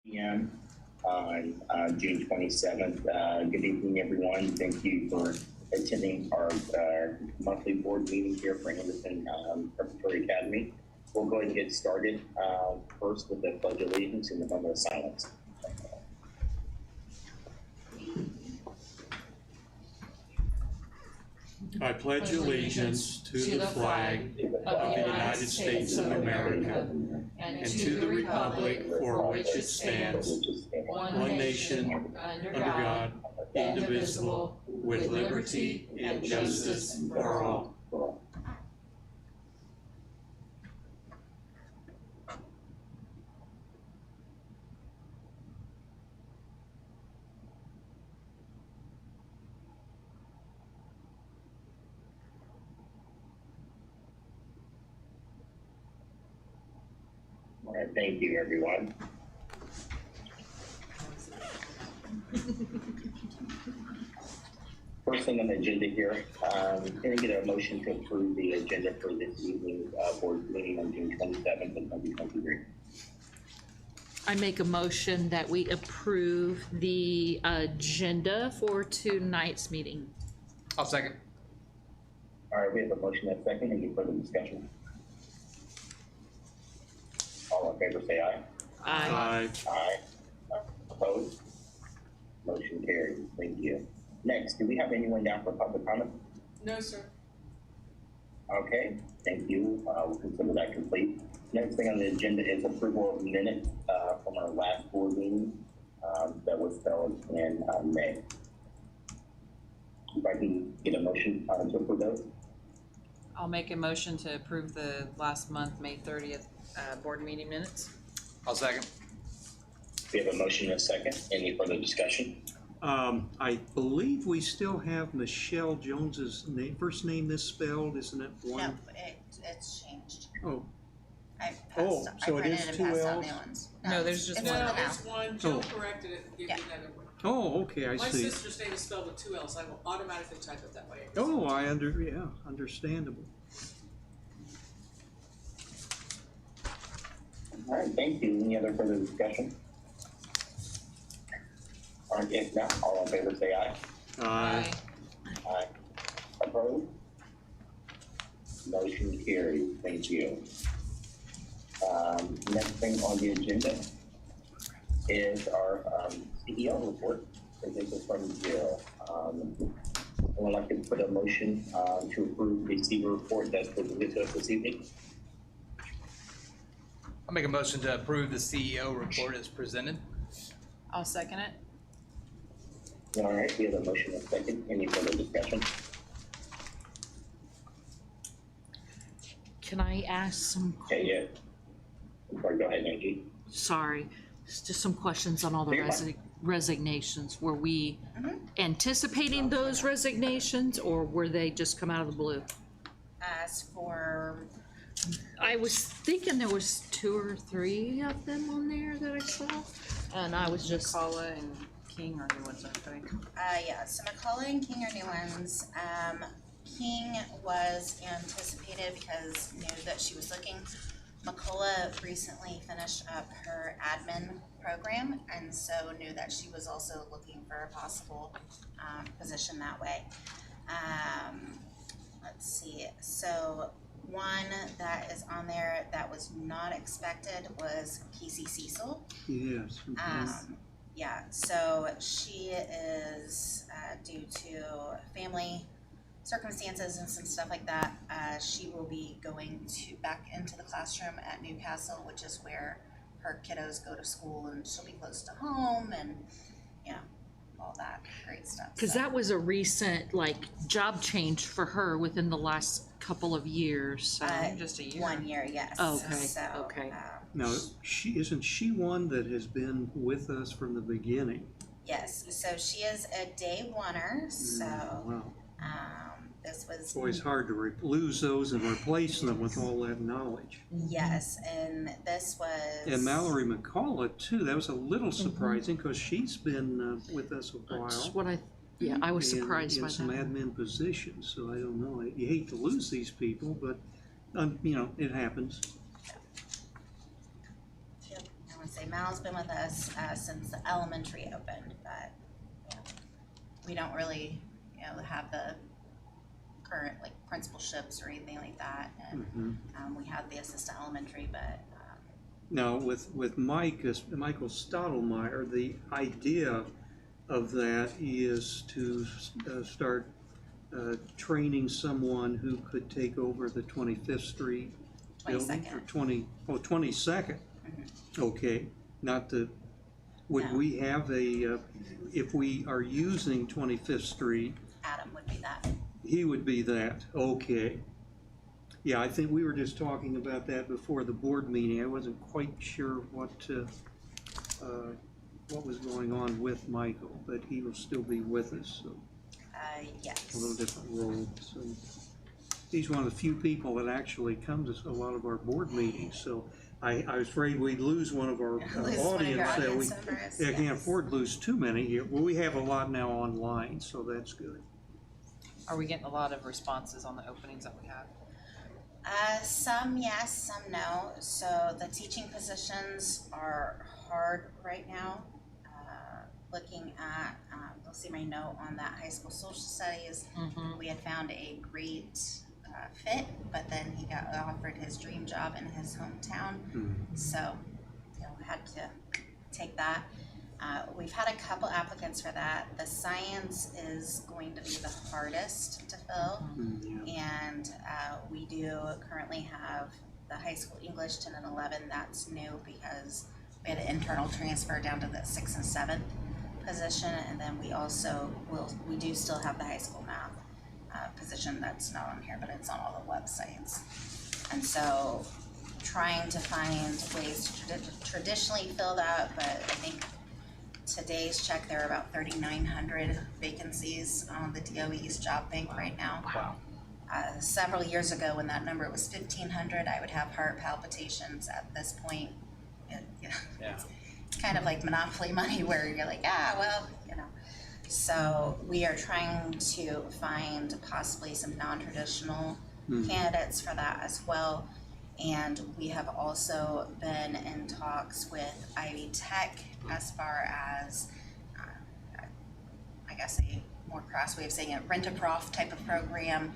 p.m. on June 27th. Good evening, everyone. Thank you for attending our monthly board meeting here for Henderson Preparatory Academy. We'll go ahead and get started first with the Pledge of Allegiance and the moment of silence. I pledge allegiance to the flag of the United States of America and to the republic for which it stands, one nation, under God, indivisible, with liberty and justice for all. All right, thank you, everyone. First thing on the agenda here, can I get a motion to approve the agenda for this evening's board meeting on June 27th of 2023? I make a motion that we approve the agenda for tonight's meeting. I'll second. All right, we have a motion and a second. Any further discussion? All in favor, say aye. Aye. Aye. Opposed? Motion carries. Thank you. Next, do we have anyone down for public comment? No, sir. Okay, thank you. We'll consider that complete. Next thing on the agenda is approval of minutes from our last board meeting that was held in May. If I can get a motion to approve those. I'll make a motion to approve the last month, May 30th, board meeting minutes. I'll second. We have a motion and a second. Any further discussion? I believe we still have Michelle Jones's first name misspelled, isn't it? No, it's changed. Oh, I Oh, passed, so I it printed is and two passed out Ls? new ones. No, there's just it's one. one No, now. There's one, Joe Oh. corrected it and gave Yeah. me another one. oh, okay, I My see. sister's name is spelled with 2 L's, I will automatically type it that way. Oh, understandable. All right, thank you. Any other further discussion? All right, if not, all in favor say aye. Aye. Aye. Opposed? Motion carries. Thank you. Next thing on the agenda is our CEO report. This is from Jill. I would like to put a motion to approve the CEO report that's presented to us this evening. I'll make a motion to approve the CEO report as presented. I'll second it. All right, we have a motion and a second. Any further discussion? Can I ask some, Okay, yeah. Sorry, go ahead, Angie. sorry, just some questions on all the You're fine. resignations. Were we anticipating those resignations or were they just come out of the blue? As for, I was thinking there was 2 or 3 of them on there that I saw, and I was just, Kala and King are new ones, aren't they? yeah, so McCullough and King are new ones. King was anticipated because knew that she was looking. McCullough recently finished up her admin program and so knew that she was also looking for a possible position that way. Let's see, so one that is on there that was not expected was Casey Cecil. Yes. Yeah, so she is, due to family circumstances and some stuff like that, she will be going back into the classroom at Newcastle, which is where her kiddos go to school, and she'll be close to home and, you know, all that great stuff. because so. that was a recent, like, job change for her within the last couple of years, so. Just a year. 1 year, yes. Okay, So, okay. Now, isn't she one that has been with us from the beginning? yes, so she is a day oneer, so, Wow. this was. It's always hard to lose those and replace them with all that knowledge. Yes, and this was. And Mallory McCullough too, that was a little surprising because she's been with us a That's while. what I was surprised by in some that. admin positions, so I don't know. You hate to lose these people, but you know, it happens. Yep, no, want to say Mal's been with us since the elementary opened, but you know, we don't really, you know, have the current like principalships or anything like that. And we have the assistant elementary, but Now, with Michael Stottlemyre, the idea of that is to start training someone who could take over the 25th Street building, 22nd. or 22nd. Okay, not the, would No. we have a, if we are using 25th Street, Adam would be that. he would be that, okay. Yeah, I think we were just talking about that before the board meeting. I wasn't quite sure what was going on with Michael, but he will still be with us, so Yes. a little different role. So he's one of the few people that actually comes to a lot of our board meetings, so I was afraid we'd lose one of our Lose one of your audience. audience members, I can't yes. afford to lose too many here. Well, we have a lot now online, so that's good. Are we getting a lot of responses on the openings that we have? Some yes, some no. So the teaching positions are hard right now. Looking at, you'll see my note on that high school social studies. We had found a great fit, but then he got offered his dream job in his hometown. So, you know, had to take that. We've had a couple applicants for that. The science is going to be the hardest to fill. And we do currently have the high school English 10 and 11. That's new because we had an internal transfer down to the 6th and 7th position. And then we also we do still have the high school math position that's not on here, but it's on all the websites. And so trying to find ways to traditionally fill that, but I think today's check, there are about 3,900 vacancies on the DOE's job bank right now. Wow. Several years ago, when that number was 1,500, I would have heart palpitations. At this point, it's kind of like monopoly money, where you're like, well, you know. So we are trying to find possibly some non-traditional candidates for that as well. And we have also been in talks with Ivy Tech as far as, I guess a more crass way of saying it, rent-a-prof type of program,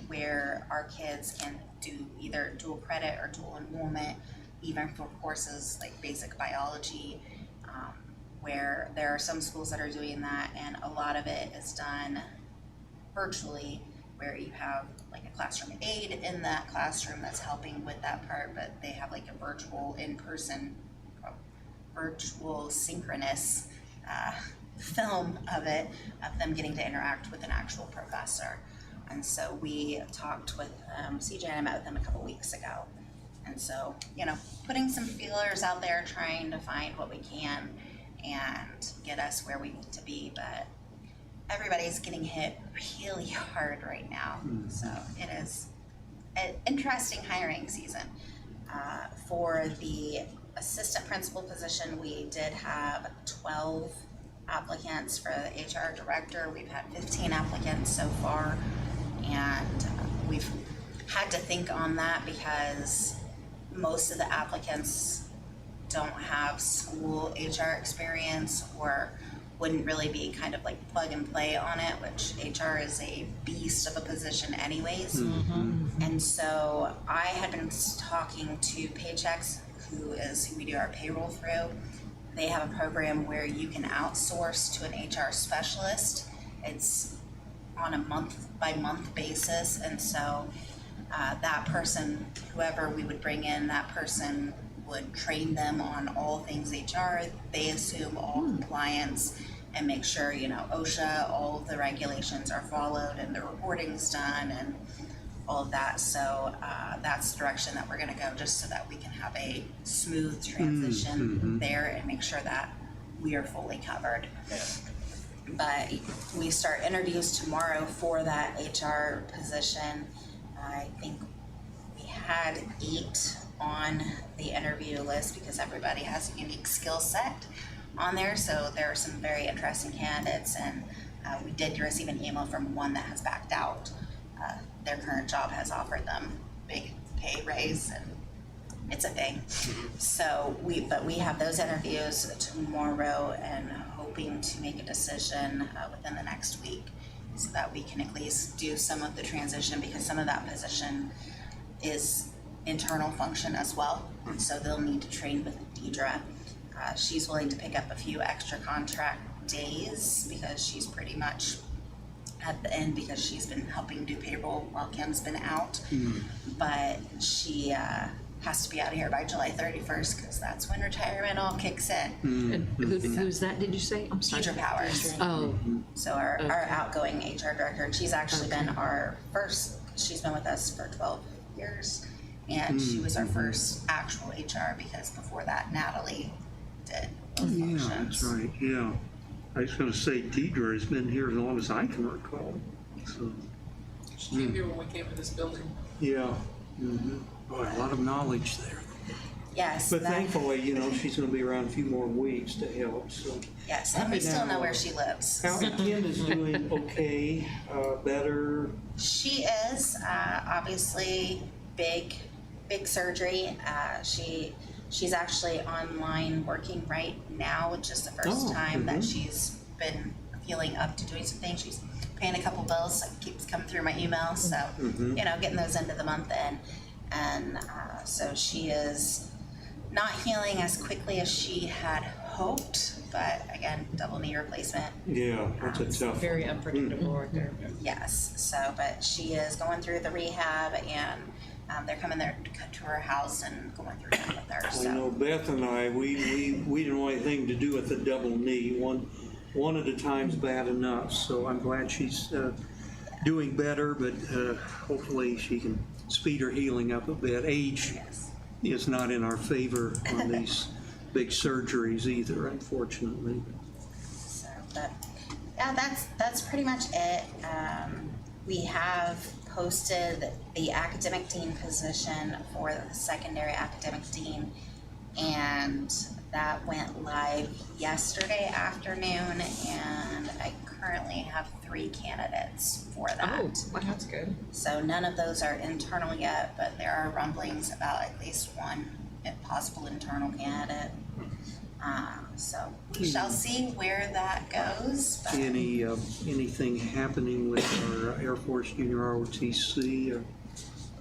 where our kids can do either dual credit or dual enrollment, even for courses like basic biology, where there are some schools that are doing that, and a lot of it is done virtually, where you have like a classroom aide in that classroom that's helping with that part, but they have like a virtual in-person, virtual synchronous film of it, of them getting to interact with an actual professor. And so we talked with CJ, and I met with them a couple weeks ago. And so, you know, putting some feelers out there, trying to find what we can and get us where we need to be, but everybody's getting hit really hard right now. So it is an interesting hiring season. For the assistant principal position, we did have 12 applicants. For the HR director, we've had 15 applicants so far, and we've had to think on that because most of the applicants don't have school HR experience or wouldn't really be kind of like plug and play on it, which HR is a beast of a position anyways. And so I had been talking to Paychecks, who we do our payroll through. They have a program where you can outsource to an HR specialist. It's on a month by month basis. And so that person, whoever we would bring in, that person would train them on all things HR. They assume all compliance and make sure, you know, OSHA, all of the regulations are followed and the reporting's done and all of that. So that's the direction that we're gonna go, just so that we can have a smooth transition there and make sure that we are fully covered. But we start interviews tomorrow for that HR position. I think we had 8 on the interview list because everybody has a unique skill set on there. So there are some very interesting candidates, and we did receive an email from one that has backed out. Their current job has offered them big pay raise, and it's a thing. So we have those interviews tomorrow and hoping to make a decision within the next week so that we can at least do some of the transition, because some of that position is internal function as well. So they'll need to train with Deidre. She's willing to pick up a few extra contract days because she's pretty much at the end, because she's been helping do payroll while Kim's been out. But she has to be out of here by July 31st because that's when retirement all kicks in. And who's that, did you say? I'm sorry. Deidre Powers. Oh, So our outgoing HR director, and she's actually been she's been with us for 12 years. And she was our first actual HR, because before that, Natalie did both Yeah, functions. that's right, yeah. I was gonna say Deidre has been here as long as I can recall, so, She came here when we came to this building. yeah. Boy, a lot of knowledge there. Yes. But that- thankfully, she's gonna be around a few more weeks to help, so. Yes, and we still know where she lives. How Kim is doing okay, better? She is obviously big surgery. She's actually online working right now, which is the first time that she's been feeling up to doing some things. She's paying a couple bills, so it keeps coming through my emails. So getting those end of the month in, and so she is not healing as quickly as she had hoped. But again, double knee replacement. Yeah, that's a tough. Very unpredictable right there. Yes. So, but she is going through the rehab, and they're coming there to her house and going through that with her. I know So Beth and I, we didn't want anything to do with the double knee. One at a time's bad enough, so I'm glad she's doing better, but hopefully she can speed her healing up a bit. Age yes. is not in our favor on these big surgeries either, unfortunately. So, but yeah, that's pretty much it. We have posted the academic dean position for the secondary academic dean, and that went live yesterday afternoon, and I currently have 3 candidates for that. oh, well, that's good. So none of those are internal yet, but there are rumblings about at least one possible internal candidate. So we shall see where that goes. But Anything happening with our Air Force Junior ROTC?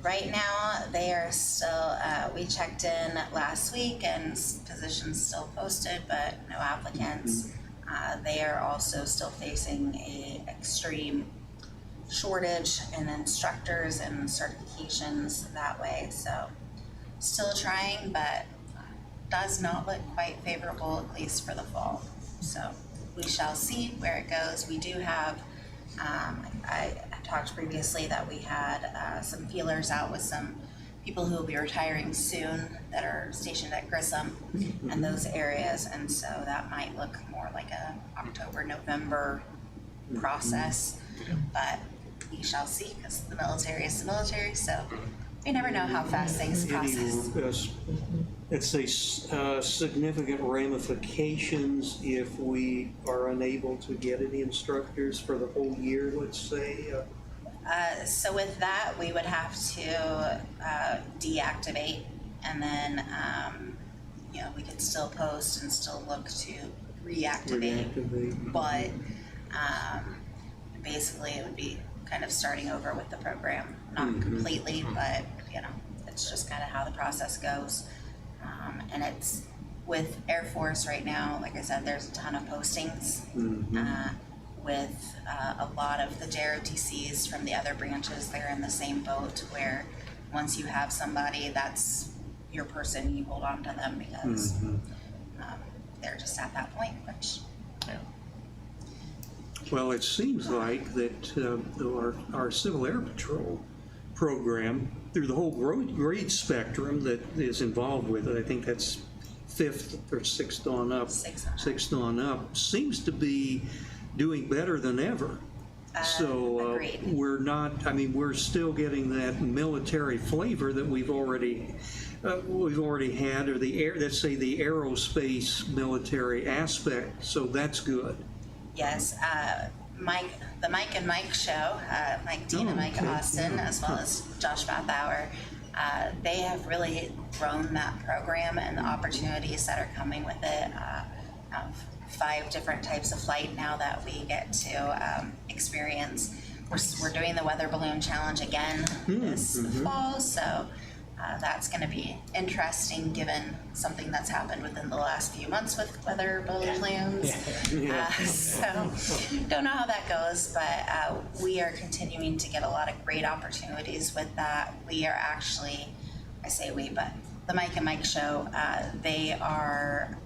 right now, they are still, we checked in last week and positions still posted, but no applicants. They are also still facing a extreme shortage in instructors and certifications that way. So still trying, but does not look quite favorable, at least for the fall. So we shall see where it goes. We do have, I talked previously that we had some feelers out with some people who will be retiring soon that are stationed at Grissom and those areas, and so that might look more like a October, November process. But we shall see, because the military is the military, so we never know how fast things process. Let's say significant ramifications if we are unable to get any instructors for the whole year, let's say? So with that, we would have to deactivate, and then we could still post and still look to reactivate. But basically, it would be kind of starting over with the program, not completely, but it's just kind of how the process goes. And it's with Air Force right now. Like I said, there's a ton of postings. With a lot of the JROTCs from the other branches, they're in the same boat, where once you have somebody, that's your person, you hold on to them, because they're just at that point, which... Well, it seems like that our Civil Air Patrol program, through the whole grade spectrum that is involved with it, I think that's 5th or 6th on up, 6th on up, seems to be doing better than ever. So we're still getting that military flavor that we've already had, or let's say the aerospace military aspect. So that's good. Yes, the Mike and Mike show, Mike Dean and Mike Austin, as well as Josh Bathauer, They have really grown that program and the opportunities that are coming with it. Of 5 different types of flight now that we get to experience. We're doing the weather balloon challenge again this fall, so that's going to be interesting given something that's happened within the last few months with weather balloons. So don't know how that goes, but we are continuing to get a lot of great opportunities with that. We are actually, I say we, but the Mike and Mike show, they are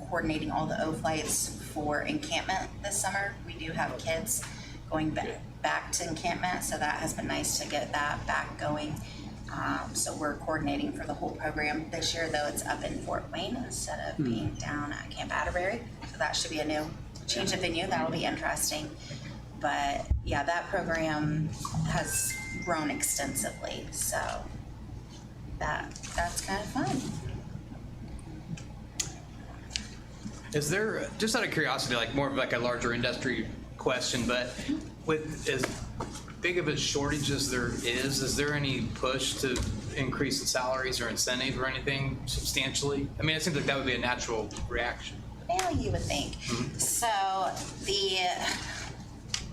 coordinating all the O flights for encampment this summer. We do have kids going back to encampment, so that has been nice to get that back going. So we're coordinating for the whole program this year, though it's up in Fort Wayne instead of being down at Camp Atterbury. So that should be a new change of venue. That will be interesting. But yeah, that program has grown extensively, so that's kind of fun. Is there, just out of curiosity, like more of like a larger industry question, but with as big of a shortage as there is there any push to increase the salaries or incentive or anything substantially? I mean, it seems like that would be a natural reaction. Well, you would think. So the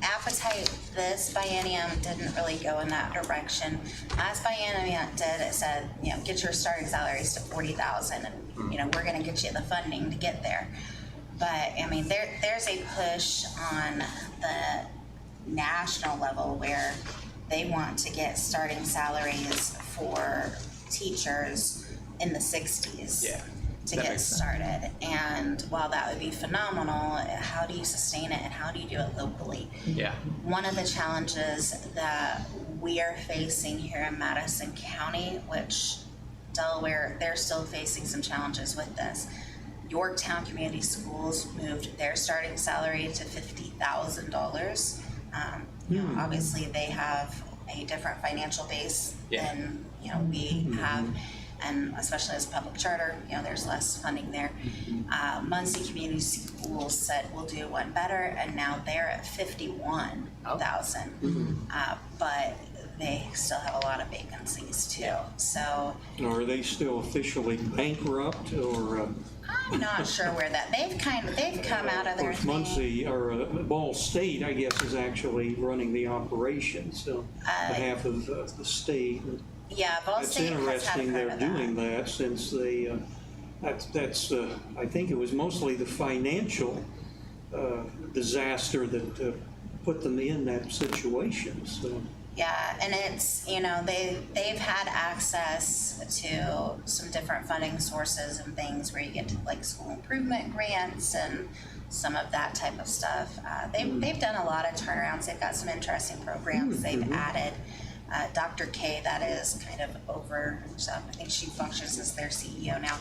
appetite this biennium didn't really go in that direction. Last biennium did, it said, get your starting salaries to $40,000 and, we're going to get you the funding to get there. But, I mean, there's a push on the national level where they want to get starting salaries for teachers in the 60s to get started. And while that would be phenomenal, how do you sustain it and how do you do it locally? One of the challenges that we are facing here in Madison County, which Delaware, they're still facing some challenges with this. Yorktown Community Schools moved their starting salary to $50,000. Obviously, they have a different financial base than we have, and especially as a public charter, there's less funding there. Muncie Community Schools said we'll do one better, and now they're at $51,000, but they still have a lot of vacancies too. So, are they still officially bankrupt, or? I'm not sure where that they've come out of their Of course, Muncie or Ball State, I guess, is actually running the operation, so behalf of the state. Yeah, Ball State has had interesting they're doing that since they. That's I think it was mostly the financial disaster that put them in that situation. So. Yeah, and it's, they've had access to some different funding sources and things where you get to like school improvement grants and some of that type of stuff. They've done a lot of turnarounds. They've got some interesting programs they've added. Dr. K, that is kind of over, so I think she functions as their CEO now,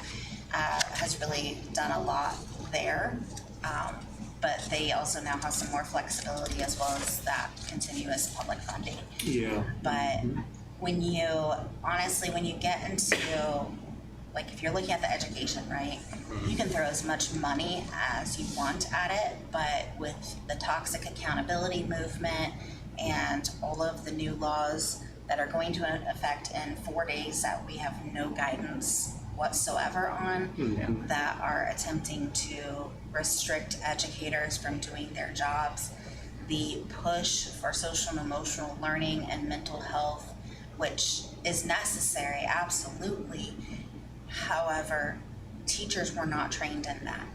has really done a lot there. But they also now have some more flexibility as well as that continuous public funding. But when you get into, like, if you're looking at the education, right, you can throw as much money as you want at it, but with the toxic accountability movement and all of the new laws that are going to affect in 4 days that we have no guidance whatsoever on, that are attempting to restrict educators from doing their jobs. The push for social and emotional learning and mental health, which is necessary, absolutely. However, teachers were not trained in that.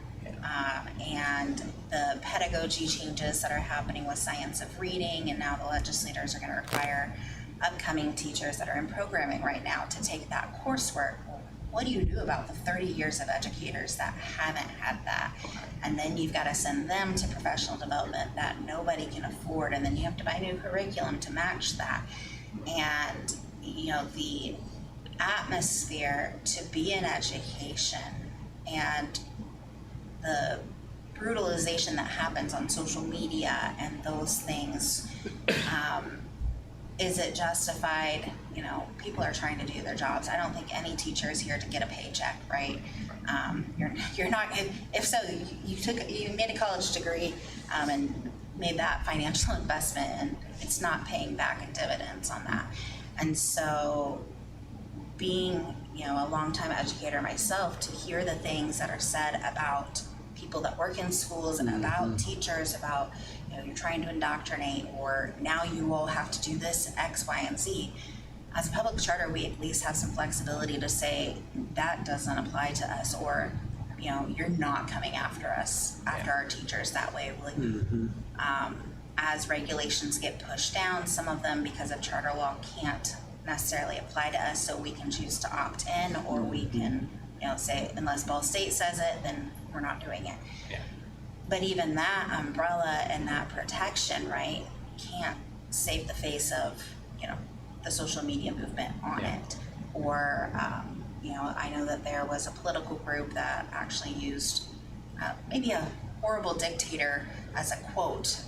And the pedagogy changes that are happening with science of reading, and now the legislators are going to require upcoming teachers that are in programming right now to take that coursework. What do you do about the 30 years of educators that haven't had that? And then you've got to send them to professional development that nobody can afford, and then you have to buy new curriculum to match that. And, the atmosphere to be in education and the brutalization that happens on social media and those things, is it justified? People are trying to do their jobs. I don't think any teacher is here to get a paycheck, right? You're not. If so, you made a college degree and made that financial investment, and it's not paying back in dividends on that. And so being, a longtime educator myself, to hear the things that are said about people that work in schools and about teachers, about, you're trying to indoctrinate, or now you all have to do this X, Y, and Z. As a public charter, we at least have some flexibility to say that doesn't apply to us, or, you're not coming after us, after our teachers that way. As regulations get pushed down, some of them, because of charter law, can't necessarily apply to us, so we can choose to opt in, or we can, say, unless Ball State says it, then we're not doing it. Yeah. But even that umbrella and that protection, right, can't save the face of, the social media movement on it. Or, I know that there was a political group that actually used maybe a horrible dictator as a quote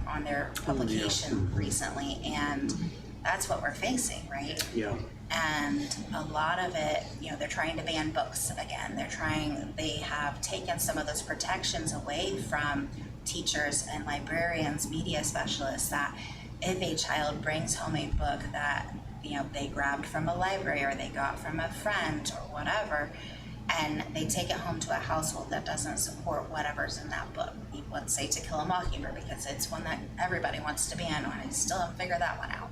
on their publication recently, and that's what we're facing, right? Yeah. And a lot of it, they're trying to ban books again. They have taken some of those protections away from teachers and librarians, media specialists, that if a child brings home a book that, they grabbed from a library or they got from a friend or whatever, and they take it home to a household that doesn't support whatever's in that book. Let's say To Kill a Mockingbird, because it's one that everybody wants to ban, and I still haven't figured that one out.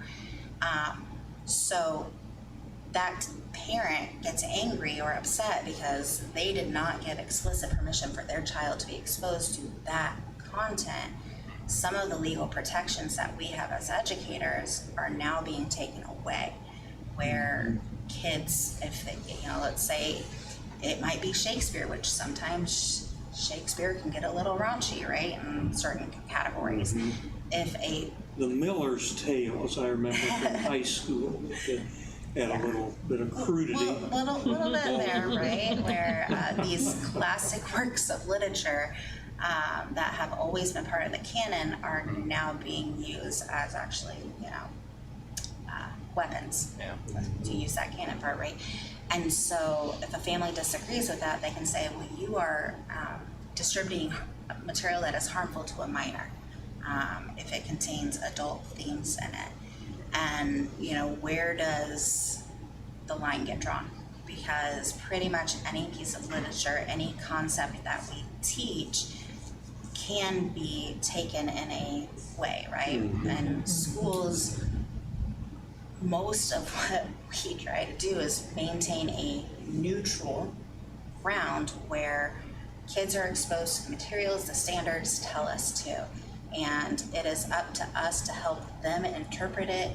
So that parent gets angry or upset because they did not get explicit permission for their child to be exposed to that content. Some of the legal protections that we have as educators are now being taken away, where kids, if they, let's say it might be Shakespeare, which sometimes Shakespeare can get a little raunchy, right, in certain categories. The Miller's Tales, I remember from high school, that had a little bit of crudity. Little bit there, right, where these classic works of literature that have always been part of the canon are now being used as actually, weapons, to use that canon part, right? And so if a family disagrees with that, they can say, well, you are distributing material that is harmful to a minor if it contains adult themes in it. And, where does the line get drawn? Because pretty much any piece of literature, any concept that we teach can be taken in a way, right? And schools, most of what we try to do is maintain a neutral ground where kids are exposed to the materials the standards tell us to. And it is up to us to help them interpret it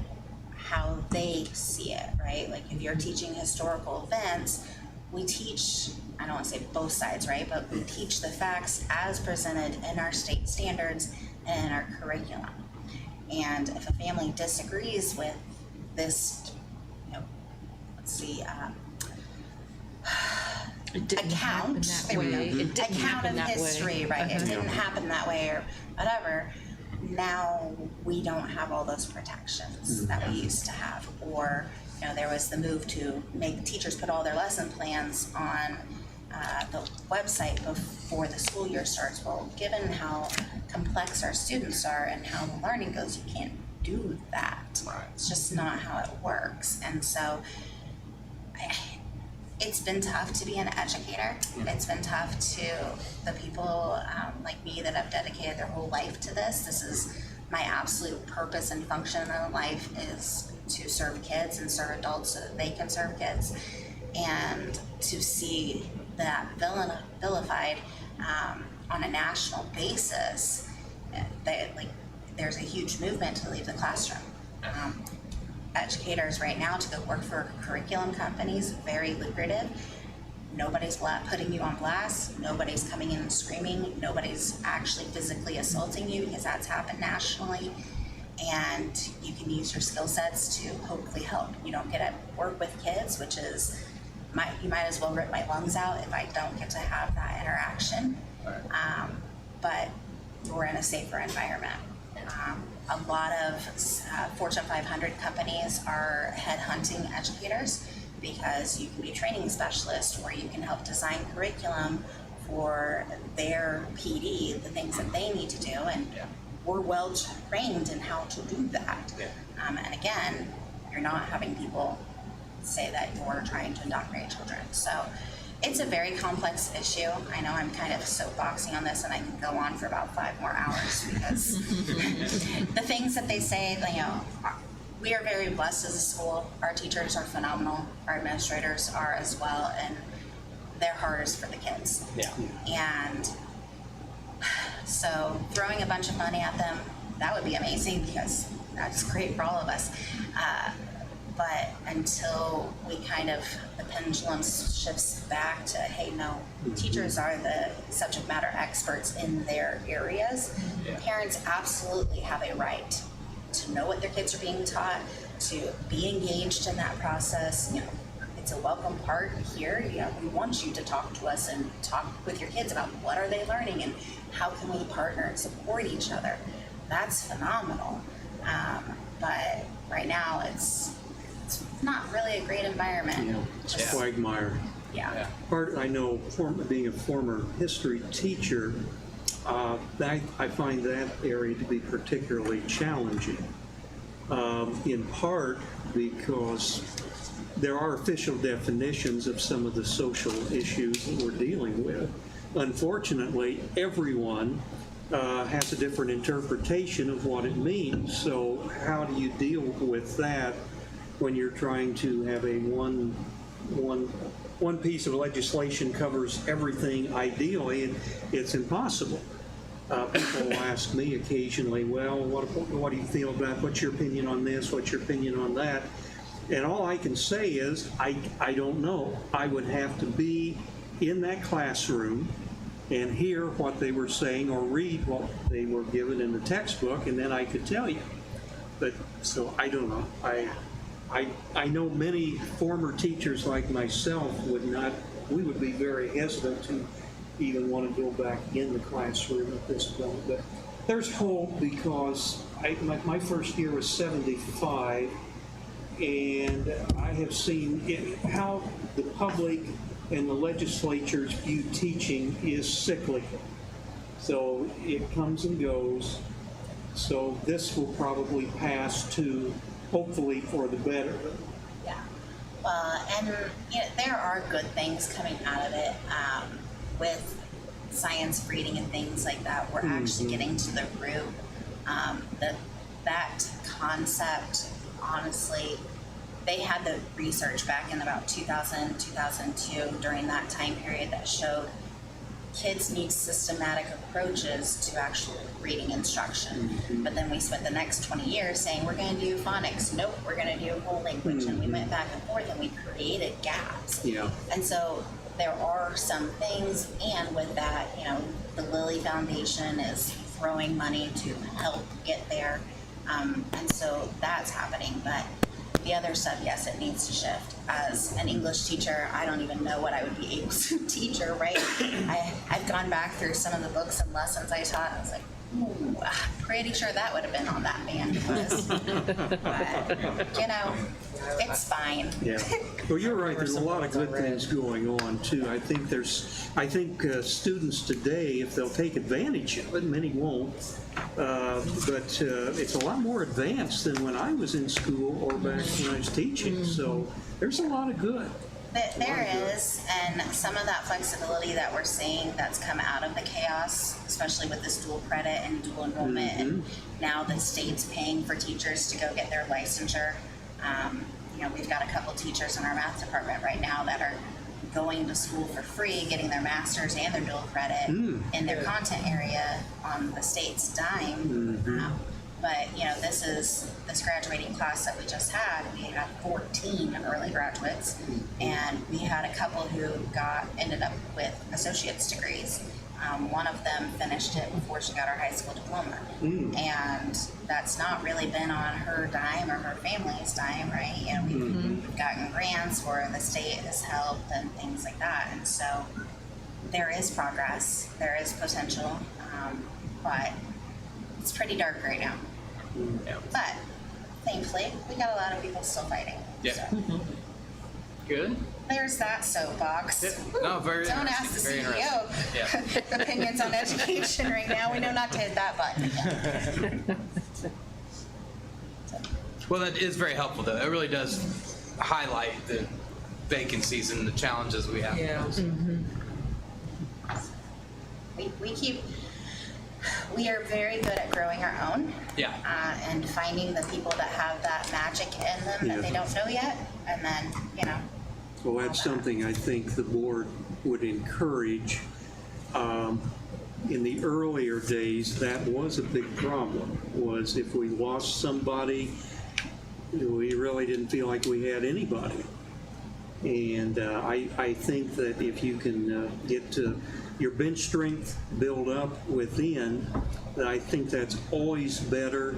how they see it, right? Like if you're teaching historical events, we teach, I don't want to say both sides, right? But we teach the facts as presented in our state standards and in our curriculum. And if a family disagrees with this, account of history, right? It didn't happen that way or whatever. Now we don't have all those protections that we used to have. Or, there was the move to make teachers put all their lesson plans on the website before the school year starts. Well, given how complex our students are and how the learning goes, you can't do that. It's just not how it works. And so it's been tough to be an educator. It's been tough to the people like me that have dedicated their whole life to this. This is my absolute purpose and function in life, is to serve kids and serve adults so that they can serve kids. And to see that vilified on a national basis, there's a huge movement to leave the classroom. Educators right now to go work for curriculum companies, very lucrative. Nobody's putting you on blast. Nobody's coming in and screaming. Nobody's actually physically assaulting you, because that's happened nationally. And you can use your skill sets to hopefully help. You don't get to work with kids, which is, you might as well rip my lungs out if I don't get to have that interaction. But we're in a safer environment. A lot of Fortune 500 companies are headhunting educators, because you can be a training specialist, or you can help design curriculum for their PD, the things that they need to do, and we're well trained in how to do that. And again, you're not having people say that you're trying to indoctrinate children. So it's a very complex issue. I know I'm kind of soapboxing on this, and I can go on for about 5 more hours because the things that they say, you know, we are very blessed as a school. Our teachers are phenomenal. Our administrators are as well, and their heart is for the kids. Yeah. And so throwing a bunch of money at them, that would be amazing because that's great for all of us. But until we kind of, the pendulum shifts back to, hey, no, teachers are the subject matter experts in their areas. Yeah. Parents absolutely have a right to know what their kids are being taught, to be engaged in that process. You know, it's a welcome part here. You know, we want you to talk to us and talk with your kids about what are they learning and how can we partner and support each other. That's phenomenal. But right now it's not really a great environment. Yeah, it's a quagmire. Yeah. I know, being a former history teacher, I find that area to be particularly challenging, in part because there are official definitions of some of the social issues that we're dealing with. Unfortunately, everyone has a different interpretation of what it means. So how do you deal with that when you're trying to have a one piece of legislation covers everything ideally, and it's impossible. People ask me occasionally, well, what do you feel about, what's your opinion on this, what's your opinion on that? And all I can say is, I don't know. I would have to be in that classroom and hear what they were saying or read what they were given in the textbook, and then I could tell you. But, so I don't know. I know many former teachers like myself we would be very hesitant to even want to go back in the classroom at this point. But there's hope because my first year was 75, and I have seen how the public and the legislatures view teaching is cyclical. So it comes and goes. So this will probably pass to, hopefully, for the better. Yeah. Well, and you know, there are good things coming out of it. With science reading and things like that, we're actually getting to the root. That concept, honestly, they had the research back in about 2000, 2002, during that time period that showed kids need systematic approaches to actual reading instruction. But then we spent the next 20 years saying, we're going to do phonics. Nope, we're going to do whole language. And we went back and forth and we created gaps. Yeah. And so there are some things, and with that, you know, the Lilly Foundation is throwing money to help get there. And so that's happening. But the other stuff, yes, it needs to shift. As an English teacher, I don't even know what I would be able to teach her, right? I've gone back through some of the books and lessons I taught, and I was like, ooh, I'm pretty sure that would have been on that band list. But, you know, it's fine. Yeah. Well, you're right. There's a lot of good things going on too. I think students today, if they'll take advantage of it, many won't. But it's a lot more advanced than when I was in school or back when I was teaching. So there's a lot of good. There is, and some of that flexibility that we're seeing that's come out of the chaos, especially with this dual credit and dual enrollment, and now the state's paying for teachers to go get their licensure. You know, we've got a couple teachers in our math department right now that are going to school for free, getting their master's and their dual credit in their content area on the state's dime. But, you know, this graduating class that we just had, we had 14 early graduates, and we had a couple who ended up with associate's degrees. One of them finished it before she got her high school diploma. And that's not really been on her dime or her family's dime, right? You know, we've gotten grants where the state has helped and things like that. And so there is progress, there is potential, but it's pretty dark right now. But thankfully, we got a lot of people still fighting. Yeah. So. Good. There's that soapbox. No, very Don't interesting. ask the Very CEO interesting. opinions on education right now. We know not to hit that button. Well, that is very helpful, though. It really does highlight the vacancies and the challenges we have. Yeah. We are very good at growing our own. Yeah. And finding the people that have that magic in them that they don't know yet, and then, you know. Well, that's something I think the board would encourage. In the earlier days, that was a big problem, was if we lost somebody, we really didn't feel like we had anybody. And I think that if you can get to your bench strength build up within, I think that's always better.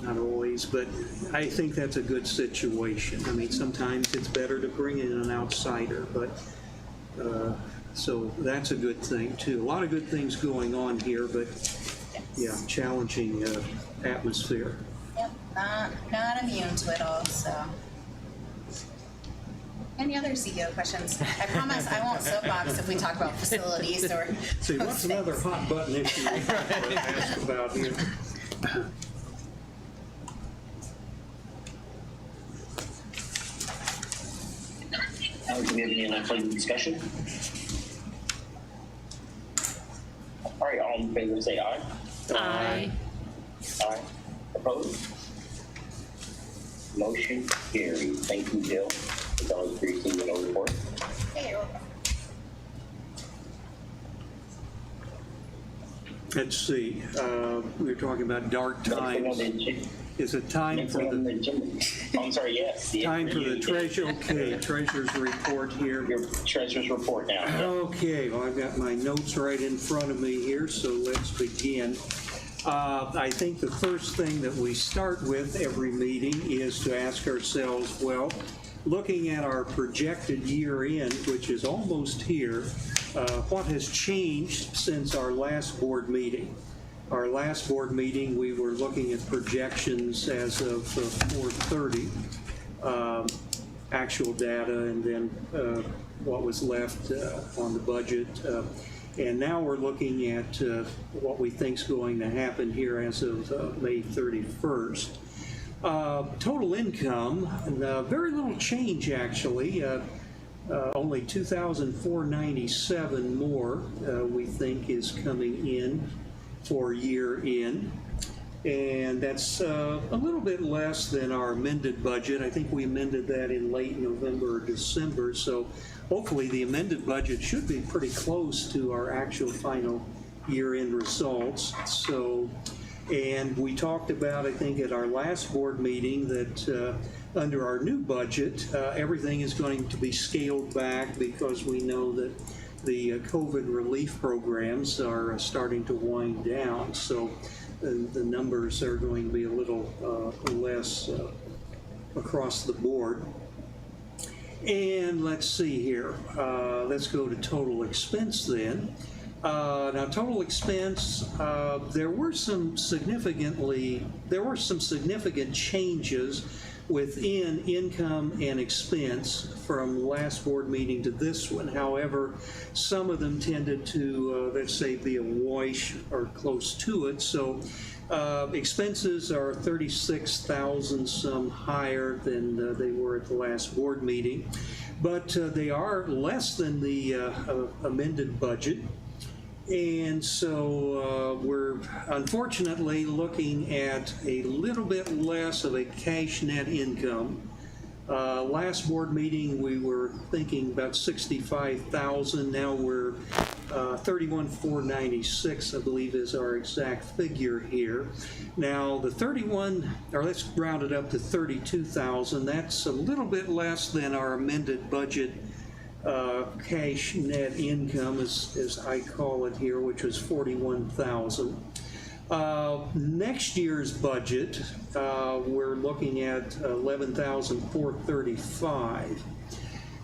Not always, but I think that's a good situation. I mean, sometimes it's better to bring in an outsider, but so that's a good thing too. A lot of good things going on here, but yeah, challenging atmosphere. Yep, not immune to it all, so. Any other CEO questions? I promise I won't soapbox if we talk about facilities or. See, what's another hot button issue we have to ask about here? Do we have any further discussion? All right, all in favor say aye. Aye. Aye. Opposed? Motion carried. Thank you, Jill. As always, for your single report. Hey, you're welcome. Let's see, we were talking about dark times. Is it time for the, I'm sorry, yes. time for the treasure, okay, treasurer's report here. Your treasurer's report now. Okay, well, I've got my notes right in front of me here, so let's begin. I think the first thing that we start with every meeting is to ask ourselves, well, looking at our projected year end, which is almost here, what has changed since our last board meeting? Our last board meeting, we were looking at projections as of 4:30, actual data, and then what was left on the budget. And now we're looking at what we think is going to happen here as of May 31st. Total income, very little change actually. Only $2,497 more we think is coming in for year end. And that's a little bit less than our amended budget. I think we amended that in late November or December. So hopefully the amended budget should be pretty close to our actual final year-end results. So, and we talked about, I think, at our last board meeting that under our new budget, everything is going to be scaled back because we know that the COVID relief programs are starting to wind down. So the numbers are going to be a little less across the board. And let's see here. Let's go to total expense then. Now, total expense, there were some significant changes within income and expense from last board meeting to this one. However, some of them tended to, let's say, be a wash or close to it. So expenses are 36,000 some higher than they were at the last board meeting, but they are less than the amended budget. And so we're unfortunately looking at a little bit less of a cash net income. Last board meeting we were thinking about 65,000. Now we're 31,496, I believe, is our exact figure here. Now the 31, or let's round it up to 32,000. That's a little bit less than our amended budget cash net income, as I call it here, which was 41,000. Next year's budget, we're looking at 11,435.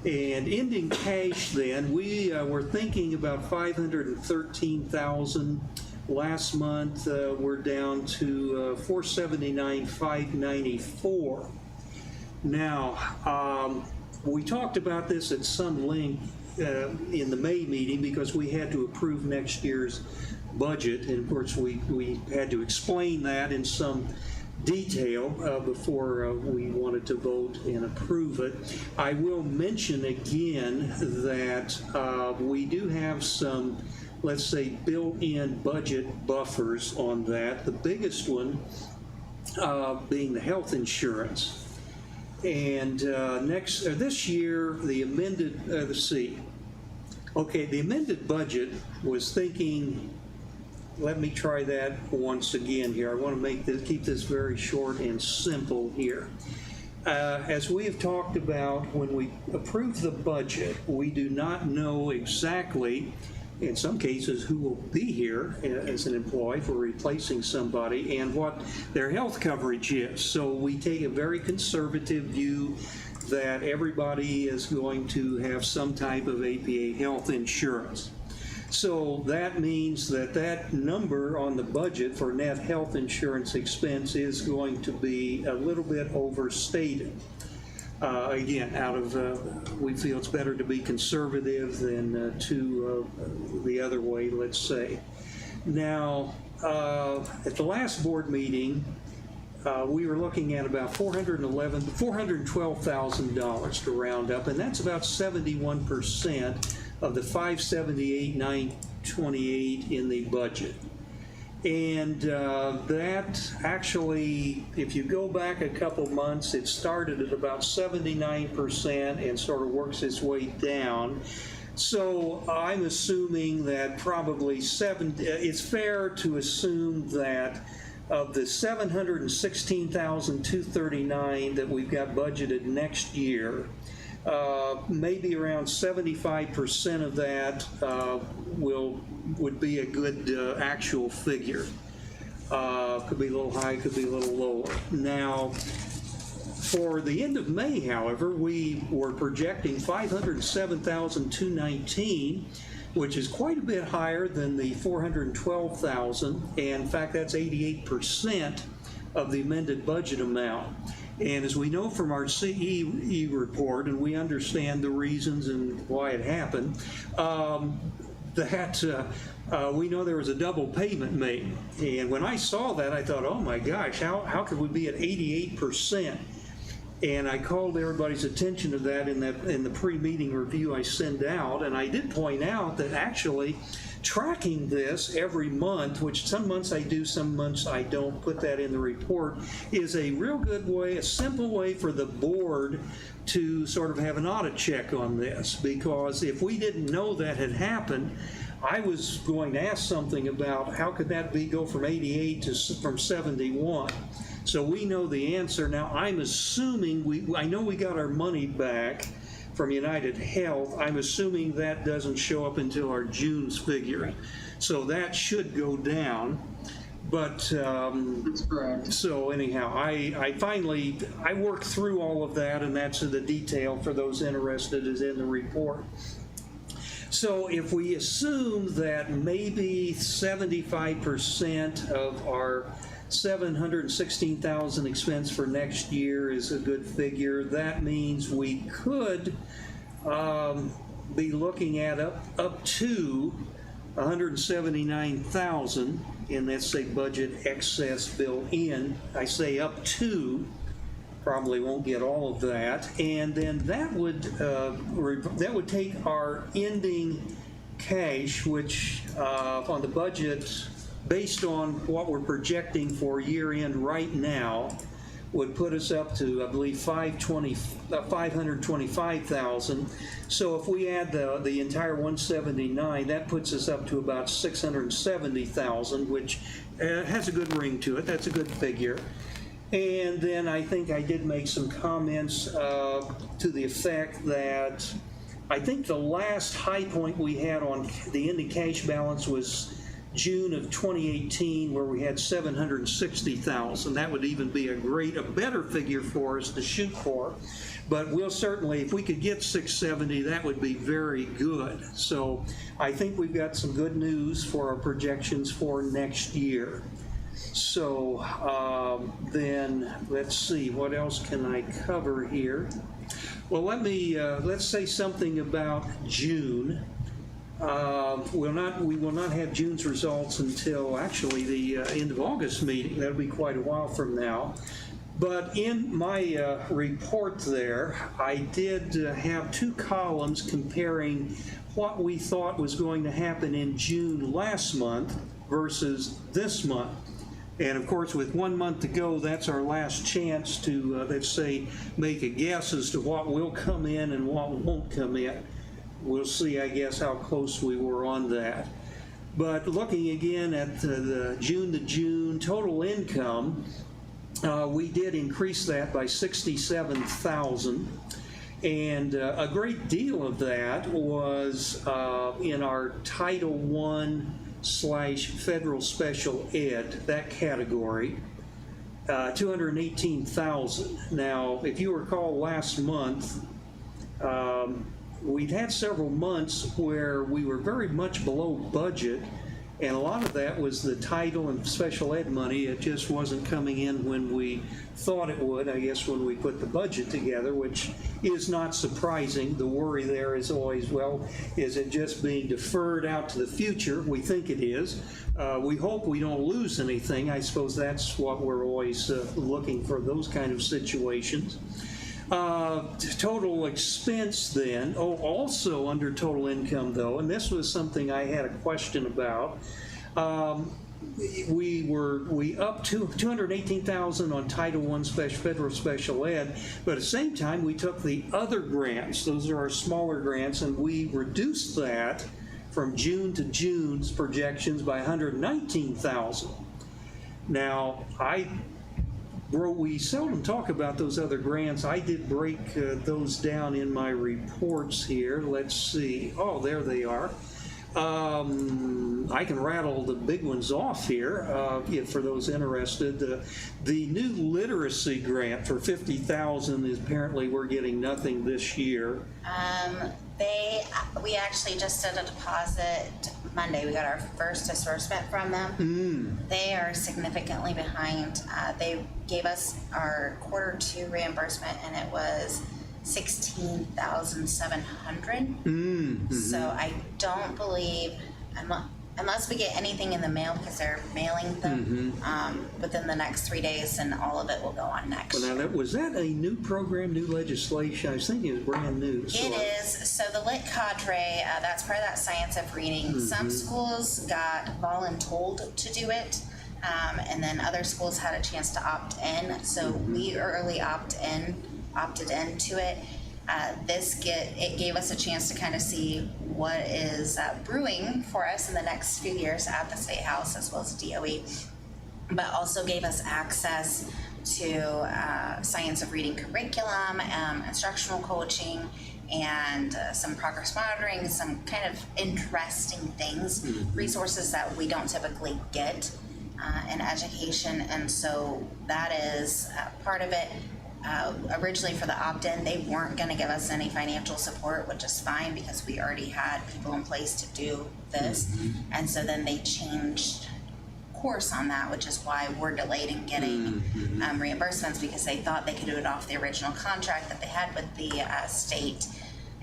And ending cash then, we were thinking about 513,000. Last month, we're down to 479,594. Now, we talked about this at some length in the May meeting because we had to approve next year's budget, and of course we had to explain that in some detail before we wanted to vote and approve it. I will mention again that we do have some, let's say, built-in budget buffers on that. The biggest one being the health insurance. And this year, the amended, let's see. Okay, the amended budget was thinking, let me try that once again here. I want to keep this very short and simple here. As we have talked about, when we approve the budget, we do not know exactly, in some cases, who will be here as an employee for replacing somebody and what their health coverage is. So we take a very conservative view that everybody is going to have some type of APA health insurance. So that means that that number on the budget for net health insurance expense is going to be a little bit overstated. Again, we feel it's better to be conservative than the other way, let's say. Now, at the last board meeting, we were looking at about $412,000 to round up, and that's about 71% of the $578,928 in the budget. And that actually, if you go back a couple months, it started at about 79% and sort of works its way down. So I'm assuming that probably it's fair to assume that of the $716,239 that we've got budgeted next year, maybe around 75% of that would be a good actual figure. Could be a little high, could be a little lower. Now, for the end of May, however, we were projecting $507,219, which is quite a bit higher than the $412,000. And in fact, that's 88% of the amended budget amount. And as we know from our CE report, and we understand the reasons and why it happened, we know there was a double payment made. And when I saw that, I thought, oh my gosh, how could we be at 88%? And I called everybody's attention to that in the pre-meeting review I sent out, and I did point out that actually tracking this every month, which some months I do, some months I don't put that in the report, is a real good way, a simple way for the board to sort of have an audit check on this. Because if we didn't know that had happened, I was going to ask something about how could that go from 88 from 71. So we know the answer. Now I'm assuming, I know we got our money back from United Health. I'm assuming that doesn't show up until our June's figure. So that should go down. But That's correct. so anyhow, I finally worked through all of that, and that's the detail for those interested is in the report. So if we assume that maybe 75% of our $716,000 expense for next year is a good figure, that means we could be looking at up to $179,000 in, let's say, budget excess built in. I say up to, probably won't get all of that, and then that would take our ending cash, which on the budget, based on what we're projecting for year end right now, would put us up to, I believe, $525,000. So if we add the entire 179, that puts us up to about $670,000, which has a good ring to it. That's a good figure. And then I think I did make some comments to the effect that I think the last high point we had on the ending cash balance was June of 2018, where we had $760,000. That would even be a better figure for us to shoot for. But we'll certainly, if we could get 670, that would be very good. So I think we've got some good news for our projections for next year. So then let's see, what else can I cover here? Well, let's say something about June. We will not have June's results until actually the end of August meeting. That'll be quite a while from now. But in my report there, I did have 2 columns comparing what we thought was going to happen in June last month versus this month. And of course, with 1 month to go, that's our last chance to, let's say, make a guess as to what will come in and what won't come in. We'll see, I guess, how close we were on that. But looking again at the June to June total income, we did increase that by $67,000. And a great deal of that was in our Title I/Federal Special Ed, that category, $218,000. Now, if you recall last month, we'd had several months where we were very much below budget, and a lot of that was the title and special ed money. It just wasn't coming in when we thought it would, I guess, when we put the budget together, which is not surprising. The worry there is always, well, is it just being deferred out to the future? We think it is. We hope we don't lose anything. I suppose that's what we're always looking for, those kind of situations. Total expense then, also under total income though, and this was something I had a question about. We up to $218,000 on Title I Federal Special Ed, but at the same time we took the other grants, those are our smaller grants, and we reduced that from June to June's projections by $119,000. Now, we seldom talk about those other grants. I did break those down in my reports here. Let's see. Oh, there they are. I can rattle the big ones off here for those interested. The new literacy grant for $50,000 is apparently we're getting nothing this year. We actually just did a deposit Monday. We got our first disbursement from them. They are significantly behind. They gave us our Q2 reimbursement, and it was $16,700. So I don't believe, unless we get anything in the mail, because they're mailing them within the next 3 days, and all of it will go on next year. Now, was that a new program, new legislation? I was thinking it was brand new. It is. So the Lit Cadre, that's part of that science of reading. Some schools got voluntold to do it, and then other schools had a chance to opt in. So we early opted into it. It gave us a chance to kind of see what is brewing for us in the next few years at the State House as well as DOE, but also gave us access to science of reading curriculum, instructional coaching, and some progress monitoring, some kind of interesting things, resources that we don't typically get in education. And so that is part of it. Originally for the opt-in, they weren't going to give us any financial support, which is fine because we already had people in place to do this. And so then they changed course on that, which is why we're delayed in getting reimbursements, because they thought they could do it off the original contract that they had with the state.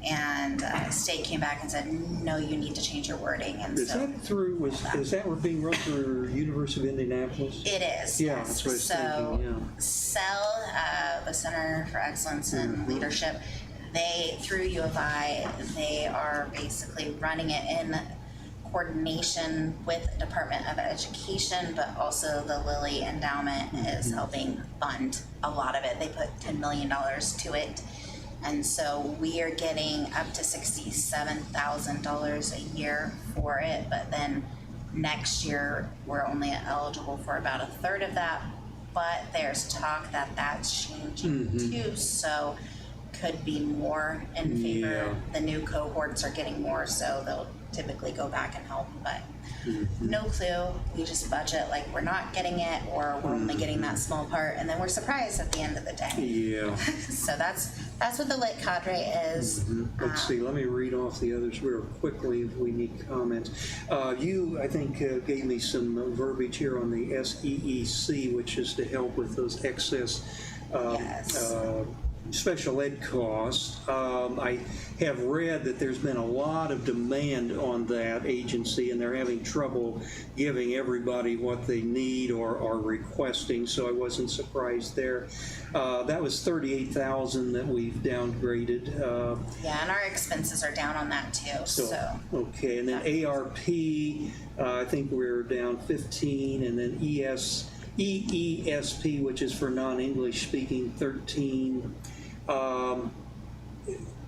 And state came back and said, no, you need to change your wording. And is that being run through University of Indianapolis? It is. Yeah, yes. that's what I was thinking, yeah. CEL, the Center for Excellence in Leadership, through U of I, they are basically running it in coordination with the Department of Education, but also the Lilly Endowment is helping fund a lot of it. They put $10 million to it. And so we are getting up to $67,000 a year for it, but then next year we're only eligible for about a third of that. But there's talk that that's changing too, so could be more in favor. Yeah. The new cohorts are getting more, so they'll typically go back and help, but no clue. We just budget like we're not getting it, or we're only getting that small part, and then we're surprised at the end of the day. Yeah. So that's what the Lit Cadre is. Let's see, let me read off the others real quickly if we need comments. You, I think, gave me some verbiage here on the SEEC, which is to help with those excess Yes. special ed costs. I have read that there's been a lot of demand on that agency, and they're having trouble giving everybody what they need or are requesting, so I wasn't surprised there. That was $38,000 that we've downgraded. Yeah, and our expenses are down on that too, so. Okay, and then ARP, I think we're down 15, and then EESP, which is for non-English speaking, 13.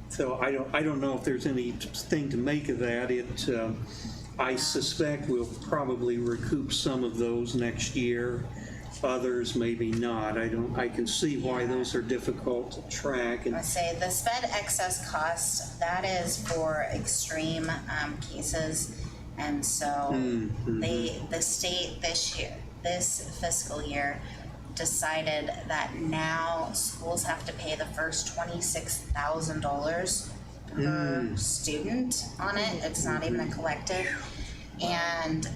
So I don't know if there's anything to make of that. I suspect we'll probably recoup some of those next year. Others maybe not. I can see why those are difficult to track. And I say the SPED excess cost, that is for extreme cases, and so the state this fiscal year decided that now schools have to pay the first $26,000 per student on it. It's not even a collective. And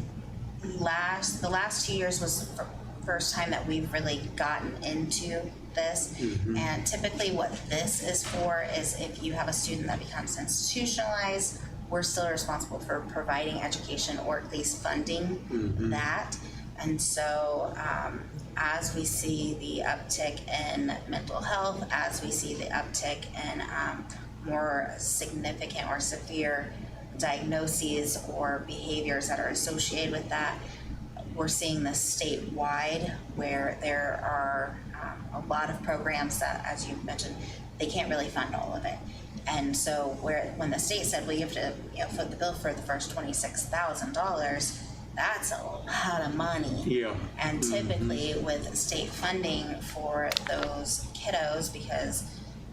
the last 2 years was the first time that we've really gotten into this. And typically what this is for is if you have a student that becomes institutionalized, we're still responsible for providing education or at least funding that. And so as we see the uptick in mental health, as we see the uptick in more significant or severe diagnoses or behaviors that are associated with that, we're seeing this statewide where there are a lot of programs that, as you mentioned, they can't really fund all of it. And so when the state said, well, you have to foot the bill for the first $26,000, that's a lot of money. yeah. And typically with state funding for those kiddos, because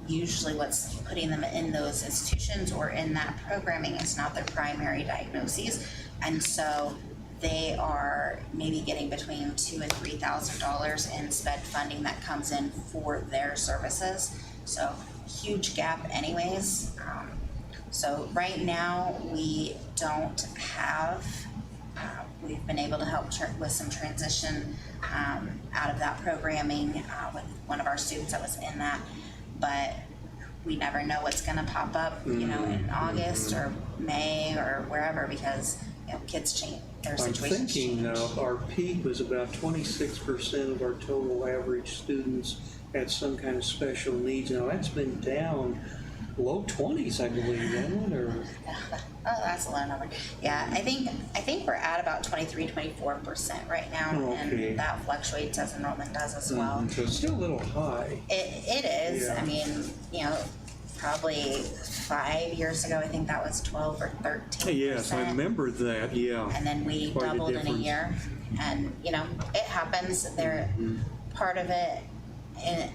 usually what's putting them in those institutions or in that programming is not their primary diagnoses. And so they are maybe getting between $2,000 and $3,000 in SPED funding that comes in for their services. So huge gap anyways. So right now we don't have, we've been able to help with some transition out of that programming with one of our students that was in that, but we never know what's going to pop up, in August or May or wherever, because kids change, their situations change. I'm thinking our peak was about 26% of our total average students had some kind of special needs. Now that's been down low 20s, I believe, isn't it? Or oh, that's a low number. Yeah, I think we're at about 23-24% right now, okay. And that fluctuates as enrollment does as well. So it's still a little high. It is. Yeah. I mean, probably 5 years ago, I think that was 12 or 13%. Yes, I remember that. Yeah. And then we Quite a doubled in a difference. year, and it happens. There, part of it. In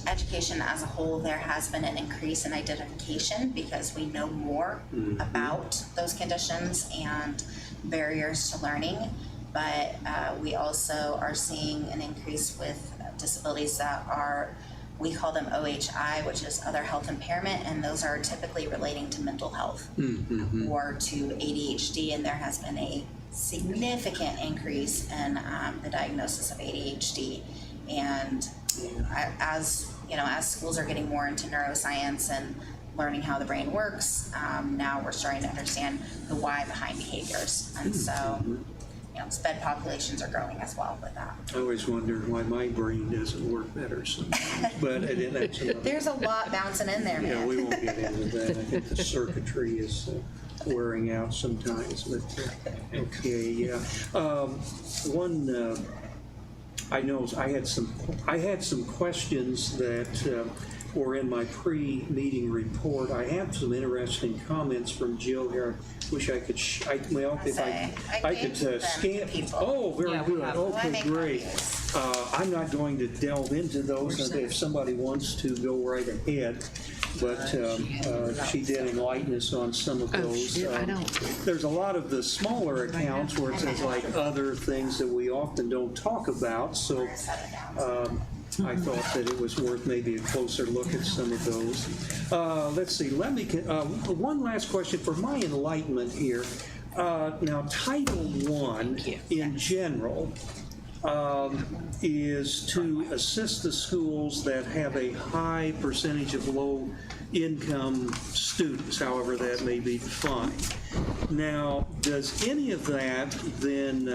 education as a whole, there has been an increase in identification because we know more about those conditions and barriers to learning, but we also are seeing an increase with disabilities that are, we call them OHI, which is other health impairment, and those are typically relating to mental health or to ADHD, and there has been a significant increase in the diagnosis of ADHD. And as schools are getting more into neuroscience and learning how the brain works, now we're starting to understand the why behind behaviors. And so, SPED populations are growing as well with that. I always wondered why my brain doesn't work better sometimes, but that's another. There's a lot bouncing in there, man. Yeah, we won't get into that. I think the circuitry is wearing out sometimes, but okay, yeah. I know I had some questions that were in my pre-meeting report. I have some interesting comments from Jill here. Wish I could. If I could scan. Oh, very good. Okay, great. I'm not going to delve into those. If somebody wants to, go right ahead. But she did enlighten us on some of those. I don't. There's a lot of the smaller accounts where it says like other things that we often don't talk about. So I thought that it was worth maybe a closer look at some of those. Let's see. One last question for my enlightenment here. Now, Title I in general, is to assist the schools that have a high percentage of low-income students, however that may be defined. Now, does any of that then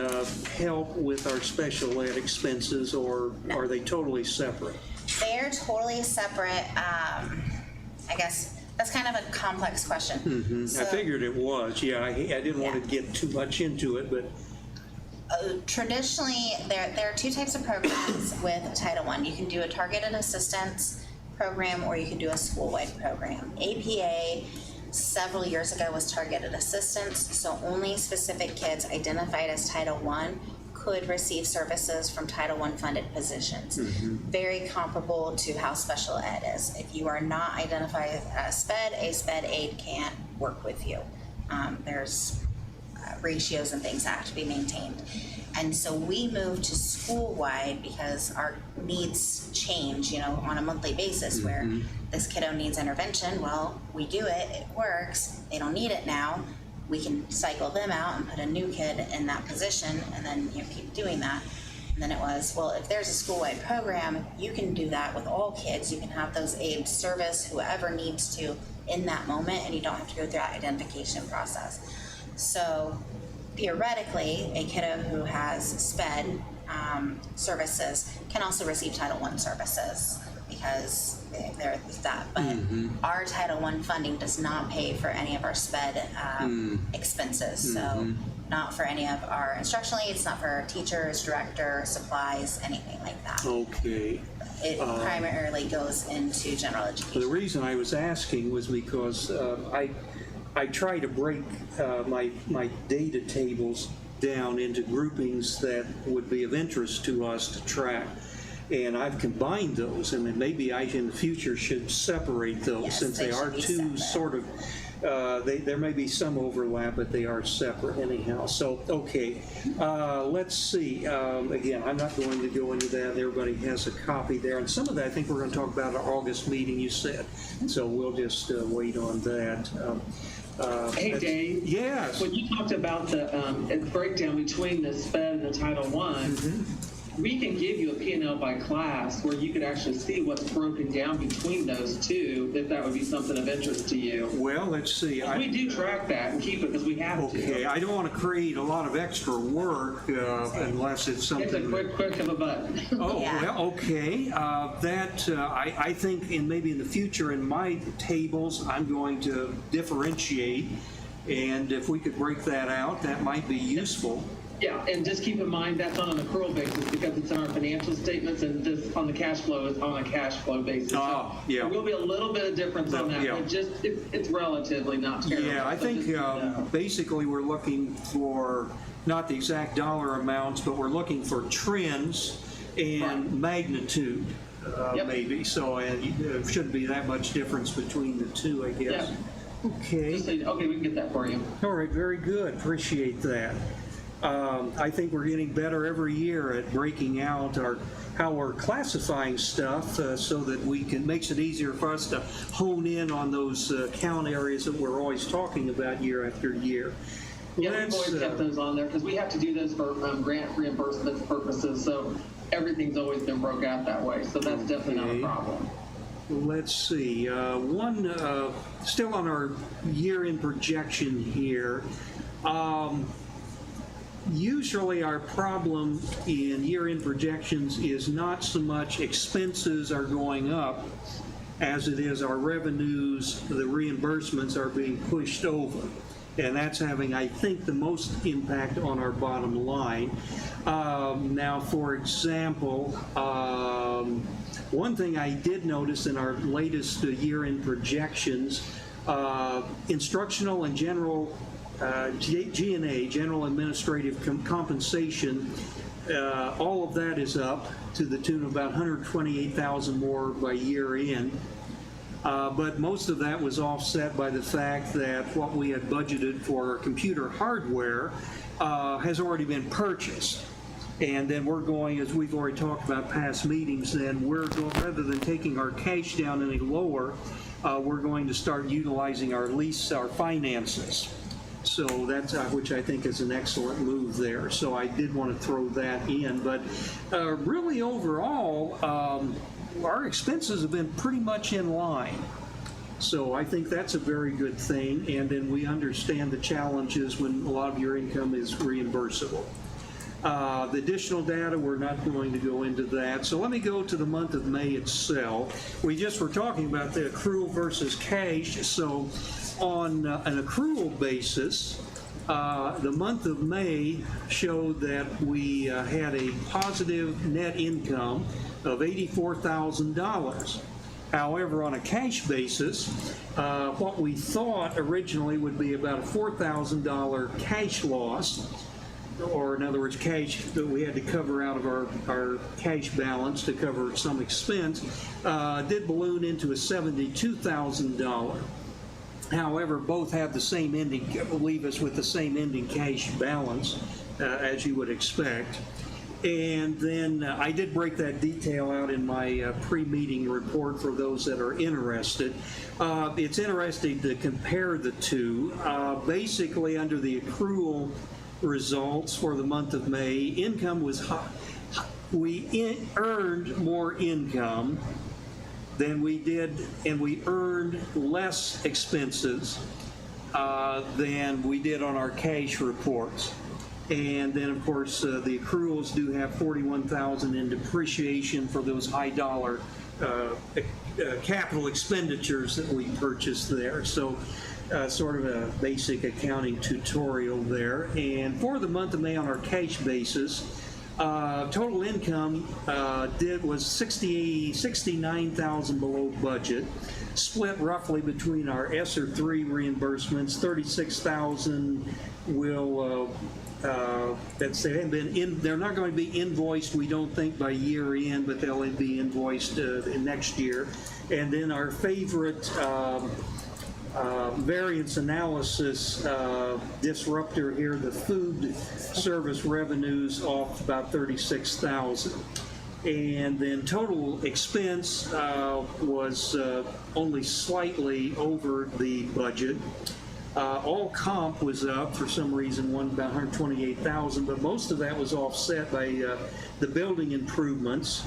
help with our special ed expenses, or are they totally separate? They're totally separate. I guess that's kind of a complex question. I figured it was, yeah. I didn't want to get too much into it, but Traditionally, there are two types of programs with Title I. You can do a targeted assistance program, or you can do a school-wide program. APA several years ago was targeted assistance, so only specific kids identified as Title I could receive services from Title I funded positions. Very comparable to how special ed is. If you are not identified as SPED, a SPED aide can't work with you. There's ratios and things that have to be maintained. And so we moved to school-wide because our needs change, on a monthly basis, where this kiddo needs intervention. Well, we do it, it works, they don't need it now. We can cycle them out and put a new kid in that position, and then keep doing that. And then it was, well, if there's a school-wide program, you can do that with all kids. You can have those aides service whoever needs to in that moment, and you don't have to go through that identification process. So theoretically, a kiddo who has SPED services can also receive Title I services because they're that. But our Title I funding does not pay for any of our SPED expenses. So not for any of our instructional aides, not for our teachers, director, supplies, anything like that. okay. It primarily goes into general education. The reason I was asking was because I try to break my data tables down into groupings that would be of interest to us to track. And I've combined those, and then maybe I, in the future, should separate those, Yes, since they are should be two separate. sort of, there may be some overlap, but they are separate anyhow. So, okay, let's see. Again, I'm not going to go into that. Everybody has a copy there. And some of that I think we're going to talk about at our August meeting, you said. So we'll just wait on that. Hey, Dave. Yes. When you talked about the breakdown between the SPED and the Title I, we can give you a P&L by class where you could actually see what's broken down between those two, if that would be something of interest to you. Well, let's see. We do track that and keep it because we have to. Okay, I don't want to create a lot of extra work unless it's something. It's a quick of a button. Oh, Yeah. well, okay. I think maybe in the future in my tables, I'm going to differentiate. And if we could break that out, that might be useful. Yeah, and just keep in mind that's on an accrual basis because it's in our financial statements, and this on the cash flow is on a cash flow basis. Oh, So yeah. There will be a little bit of difference on that, Yeah. but just it's relatively not terrible. Yeah, I So think just, you know. basically we're looking for not the exact dollar amounts, but we're looking for trends and Right. magnitude, Yep. maybe. So there shouldn't be that much difference between the two, I guess. Yeah. Okay. Just so okay, we can get that for you. All right, very good. Appreciate that. I think we're getting better every year at breaking out how we're classifying stuff so that makes it easier for us to hone in on those count areas that we're always talking about year after year. Yeah, we've always kept those on there because we have to do those for grant reimbursement purposes. So everything's always been broke out that way. So that's definitely not Okay. a problem. Let's see. Still on our year-end projection here. Usually our problem in year-end projections is not so much expenses are going up as it is our revenues, the reimbursements are being pushed over. And that's having, I think, the most impact on our bottom line. Now, for example, one thing I did notice in our latest year-end projections, instructional and general G&A, general administrative compensation, all of that is up to the tune of about $128,000 more by year end. But most of that was offset by the fact that what we had budgeted for computer hardware has already been purchased. And then we're going, as we've already talked about past meetings, then we're going, rather than taking our cash down any lower, we're going to start utilizing our finances. So that's, which I think is an excellent move there. So I did want to throw that in. But really overall, our expenses have been pretty much in line. So I think that's a very good thing. And then we understand the challenges when a lot of your income is reimbursable. The additional data, we're not going to go into that. So let me go to the month of May itself. We just were talking about the accrual versus cash. So on an accrual basis, the month of May showed that we had a positive net income of $84,000. However, on a cash basis, what we thought originally would be about a $4,000 cash loss, or in other words, cash that we had to cover out of our cash balance to cover some expense, did balloon into a $72,000. However, both have the same ending, leave us with the same ending cash balance, as you would expect. And then I did break that detail out in my pre-meeting report for those that are interested. It's interesting to compare the two. Basically, under the accrual results for the month of May, income was high. We earned more income than we did, and we earned less expenses than we did on our cash reports. And then, of course, the accruals do have $41,000 in depreciation for those high dollar capital expenditures that we purchased there. So sort of a basic accounting tutorial there. And for the month of May on our cash basis, total income was $69,000 below budget, split roughly between our ESSER 3 reimbursements. $36,000 will they're not going to be invoiced, we don't think, by year end, but they'll be invoiced next year. And then our favorite variance analysis disruptor here, the food service revenues, off about $36,000. And then total expense was only slightly over the budget. All comp was up for some reason, about $128,000, but most of that was offset by the building improvements,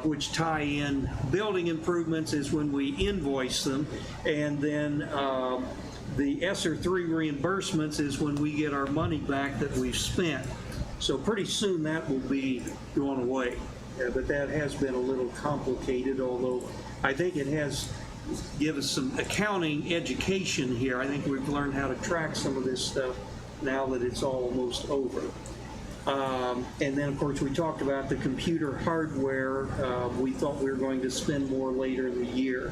which tie in. Building improvements is when we invoice them, and then the ESSER 3 reimbursements is when we get our money back that we've spent. So pretty soon that will be going away. But that has been a little complicated, although I think it has give us some accounting education here. I think we've learned how to track some of this stuff now that it's almost over. And then, of course, we talked about the computer hardware. We thought we were going to spend more later in the year.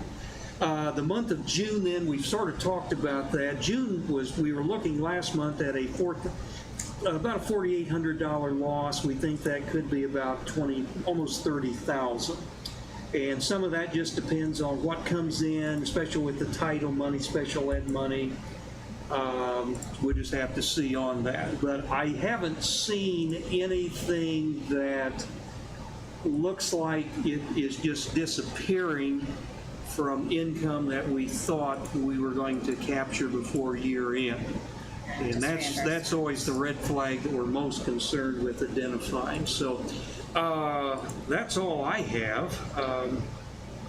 The month of June, then, we've sort of talked about that. June we were looking last month at about a $4,800 loss. We think that could be about almost $30,000. And some of that just depends on what comes in, especially with the title money, special ed money. We'll just have to see on that. But I haven't seen anything that looks like it is just disappearing from income that we thought we were going to capture before year end. And that's always the red flag that we're most concerned with identifying. So that's all I have.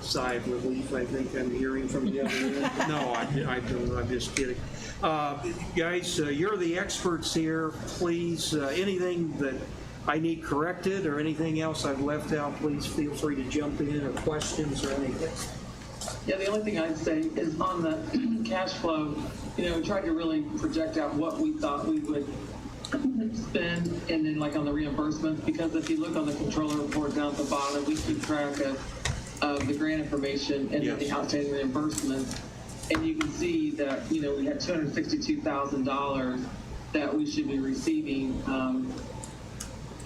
Sigh of relief, I think I'm hearing from the other end. No, I'm just kidding. Guys, you're the experts here. Please, anything that I need corrected or anything else I've left out, please feel free to jump in, or questions or anything. Yeah, the only thing I'd say is on the cash flow, we tried to really project out what we thought we would spend, and then like on the reimbursements, because if you look on the controller report down at the bottom, we keep track of the grant information and then the outstanding reimbursements, and you can see that we had $262,000 that we should be receiving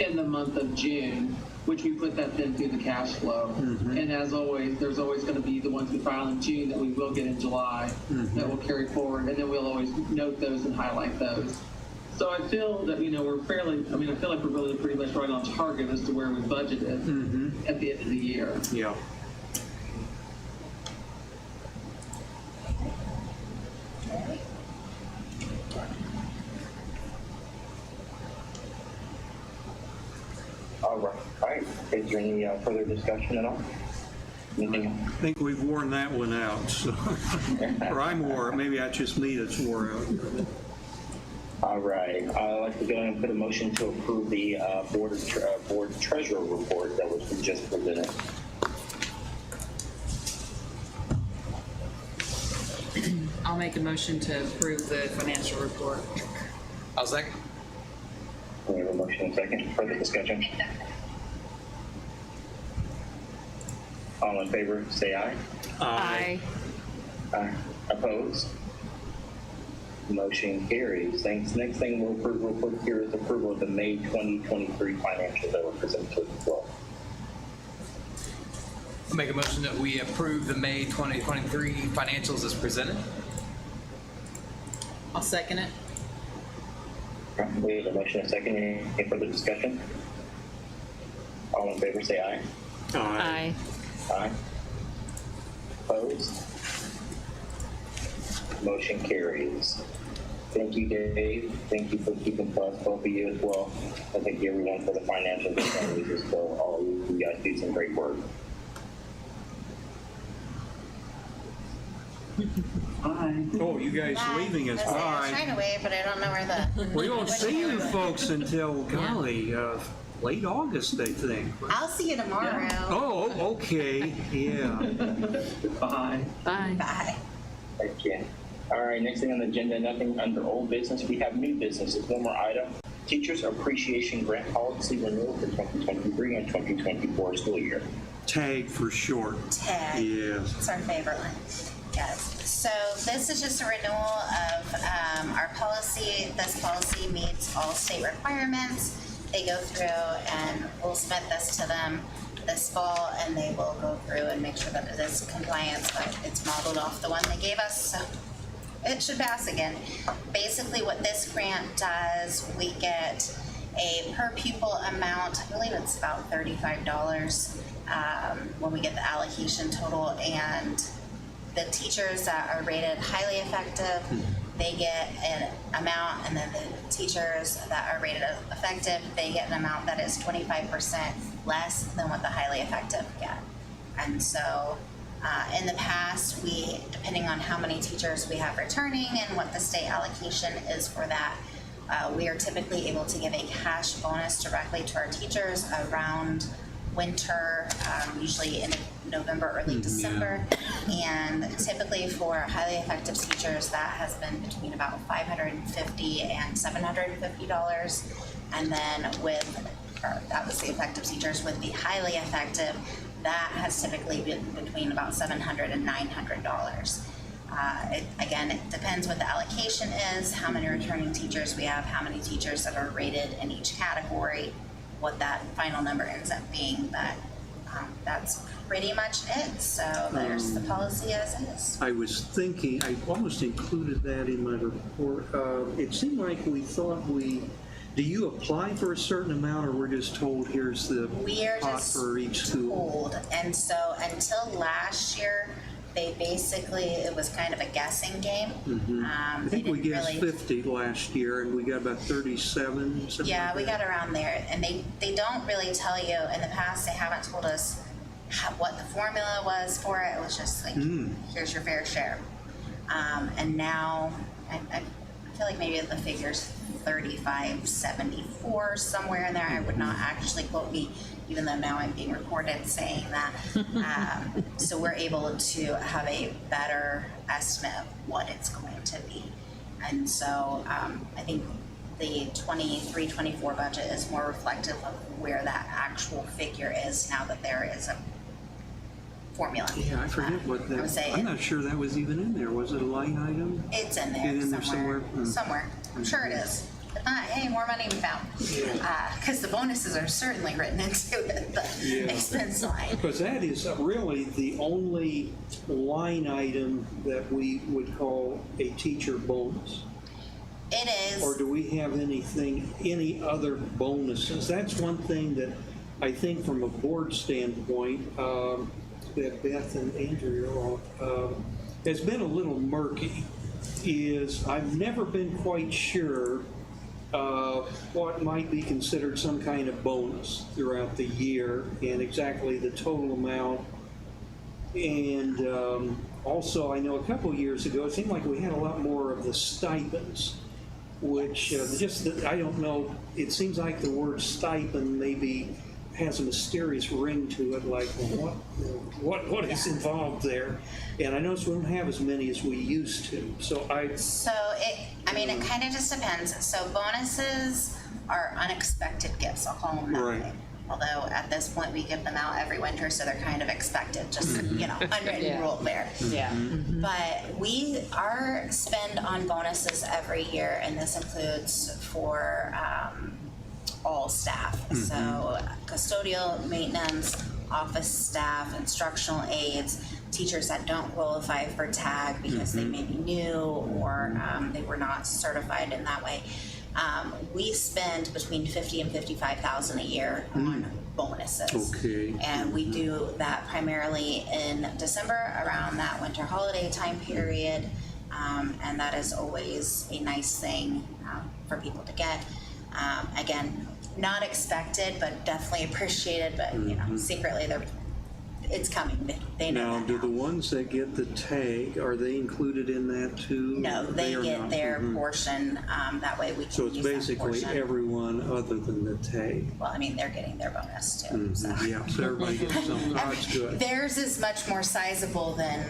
in the month of June, which we put that then through the cash flow. Mm-hmm. And as always, there's always going to be the ones we file in June that we will get in July, mm-hmm. that will carry forward, and then we'll always note those and highlight those. So I feel that, we're fairly, I feel like we're really pretty much right on target as to where we budgeted mm-hmm. at the end of the year. Yeah. right. Is there any further discussion at all? Anything? I think we've worn that one out, so. Or I'm wore, maybe I just me that's wore out. All right. I'd like to go ahead and put a motion to approve the board treasurer report that was just presented. I'll make a motion to approve the financial report. I'll second. We have a motion and a second. Further discussion? All in favor, say aye. Aye. Aye. Opposed? Motion carries. Thanks. Next thing we'll put here is approval of the May 2023 financials that were presented as well. I'll make a motion that we approve the May 2023 financials as presented. I'll second it. We have a motion and a second. Any further discussion? All in favor, say aye. Aye. Aye. Opposed? Motion carries. Thank you, Dave. Thank you for keeping plus, both of you as well. And thank you everyone for the financial discoveries as well. All of you guys do some great work. Bye. Oh, you guys leaving us. I was Bye. trying to wave, but I don't know where the. We won't see you folks until, golly, late August, I think. I'll see you tomorrow. Oh, okay, yeah. Bye. Bye. Bye. Thank you. All right, next thing on the agenda, nothing under old business. We have new business. It's one more item. Teachers Appreciation Grant Policy Renewal for 2023 and 2024 school year. TAG for short. Tag. Yes. It's our favorite one. Yes. So this is just a renewal of our policy. This policy meets all state requirements. They go through and we'll submit this to them this fall, and they will go through and make sure that it is compliant, but it's modeled off the one they gave us, so it should pass again. Basically what this grant does, we get a per pupil amount, I believe it's about $35 when we get the allocation total, and the teachers that are rated highly effective, they get an amount, and then the teachers that are rated effective, they get an amount that is 25% less than what the highly effective get. And so in the past, we, depending on how many teachers we have returning and what the state allocation is for that, we are typically able to give a cash bonus directly to our teachers around winter, usually in November, early December. And typically for highly effective teachers, that has been between about $550 and $750. And then that was the effective teachers. With the highly effective, that has typically been between about $700 and $900. Again, it depends what the allocation is, how many returning teachers we have, how many teachers that are rated in each category, what that final number ends up being, but that's pretty much it. So there's the policy as is. I was thinking, I almost included that in my report. It seemed like we thought do you apply for a certain amount, or we're just told here's the We are pot just for each school? told, and so until last year, they basically, it was kind of a guessing game. I think we guessed 50 last year, and we got about 37. Yeah, we got around there, and they don't really tell you. In the past, they haven't told us what the formula was for it. It was just like, here's your fair share. And now, I feel like maybe the figure's 3574, somewhere in there. I would not actually quote me, even though now I'm being recorded saying that. So we're able to have a better estimate of what it's going to be. And so I think the 23-24 budget is more reflective of where that actual figure is now that there is a formula. Yeah, I forget what that was. I'm not sure that was even in there. Was it a line item? It's in there, somewhere. Somewhere. I'm sure it is. If not, hey, more money to be found. Because the bonuses are certainly written into the expense line. Because that is really the only line item that we would call a teacher bonus. It is. Or do we have any other bonuses? That's one thing that I think from a board standpoint, that Beth and Andrew has been a little murky, is I've never been quite sure what might be considered some kind of bonus throughout the year and exactly the total amount. And also, I know a couple years ago, it seemed like we had a lot more of the stipends, which I don't know, it seems like the word stipend maybe has a mysterious ring to it, like, well, what is involved there? And I notice we don't have as many as we used to. So it kind of just depends. So bonuses are unexpected gifts, I'll call them that way. Although at this point we give them out every winter, so they're kind of expected, just, unwritten rule there. Yeah. But our spend on bonuses every year, and this includes for all staff. So custodial, maintenance, office staff, instructional aides, teachers that don't qualify for TAG because they may be new or they were not certified in that way. We spend between $50,000 and $55,000 a year on bonuses. Okay. And we do that primarily in December around that winter holiday time period. And that is always a nice thing for people to get. Again, not expected, but definitely appreciated. But secretly, it's coming. They know. Now, do the ones that get the tag, are they included in that too? No, they get their portion. That way we can. So it's use that basically portion. everyone other than the tag. Well, they're getting their bonus too. So. Yeah, so everybody gets something. Oh, that's good. Theirs is much more sizable than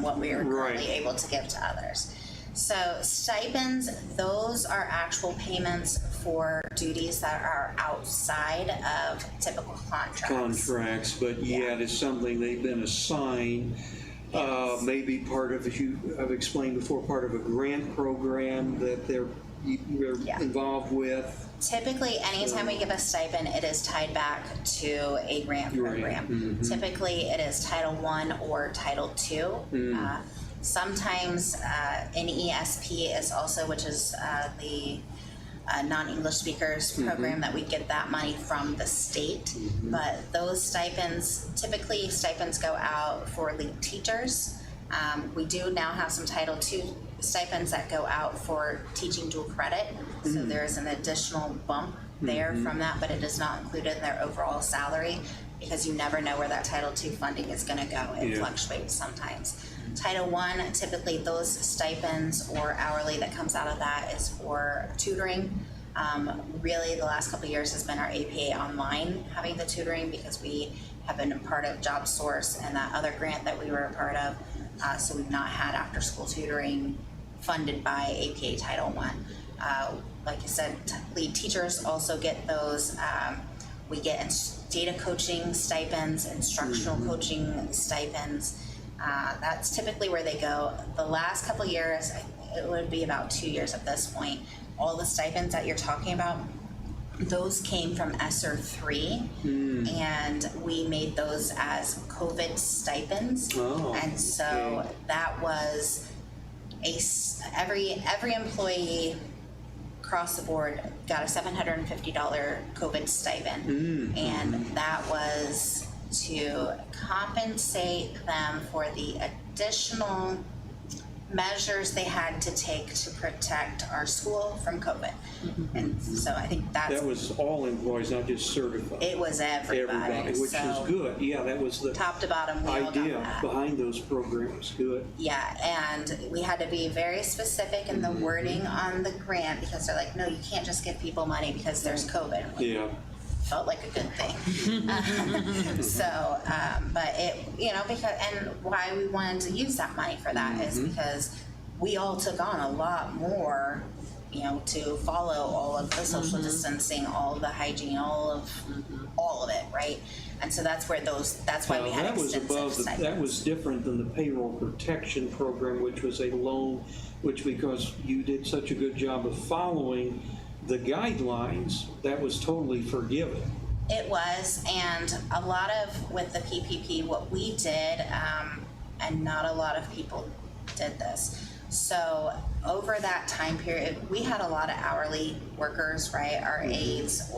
what we are currently able to give to others. So stipends, those are actual payments for duties that are outside of typical contracts. But yet it's something they've been assigned. Yes. Maybe part of, as you have explained before, part of a grant program that they're involved with. Typically, anytime we give a stipend, it is tied back to a grant program. Typically, it is Title I or Title II. Sometimes NESP is also, which is the non-English speakers program that we get that money from the state. But those stipends, typically stipends go out for lead teachers. We do now have some Title II stipends that go out for teaching dual credit. So there's an additional bump there from that, but it is not included in their overall salary because you never know where that Title II funding is going to go. It fluctuates sometimes. Title I, typically those stipends or hourly that comes out of that is for tutoring. Really, the last couple of years has been our APA Online having the tutoring because we have been a part of Job Source and that other grant that we were a part of. So we've not had after school tutoring funded by APA Title I. Like I said, lead teachers also get those. We get data coaching stipends, instructional coaching stipends. That's typically where they go. The last couple of years, it would be about 2 years at this point, all the stipends that you're talking about, those came from ESSER 3, and we made those as COVID stipends. And so that was every employee across the board got a $750 COVID stipend, and that was to compensate them for the additional measures they had to take to protect our school from COVID. And so I think that was all employees, not just certified. It was everybody, which is good. Yeah, that was the top to bottom idea behind those programs. Good. Yeah, and we had to be very specific in the wording on the grant because they're like, no, you can't just give people money because there's COVID. Yeah. Felt like a good thing. But it, because, and why we wanted to use that money for that is because we all took on a lot more, to follow all of the social distancing, all of the hygiene, all of it, right? And so that's why we had extensive stipends. That was different than the payroll protection program, which was a loan, which because you did such a good job of following the guidelines, that was totally forgiven. It was, and a lot of, with the PPP, what we did, and not a lot of people did this. So over that time period, we had a lot of hourly workers, right? Our aides,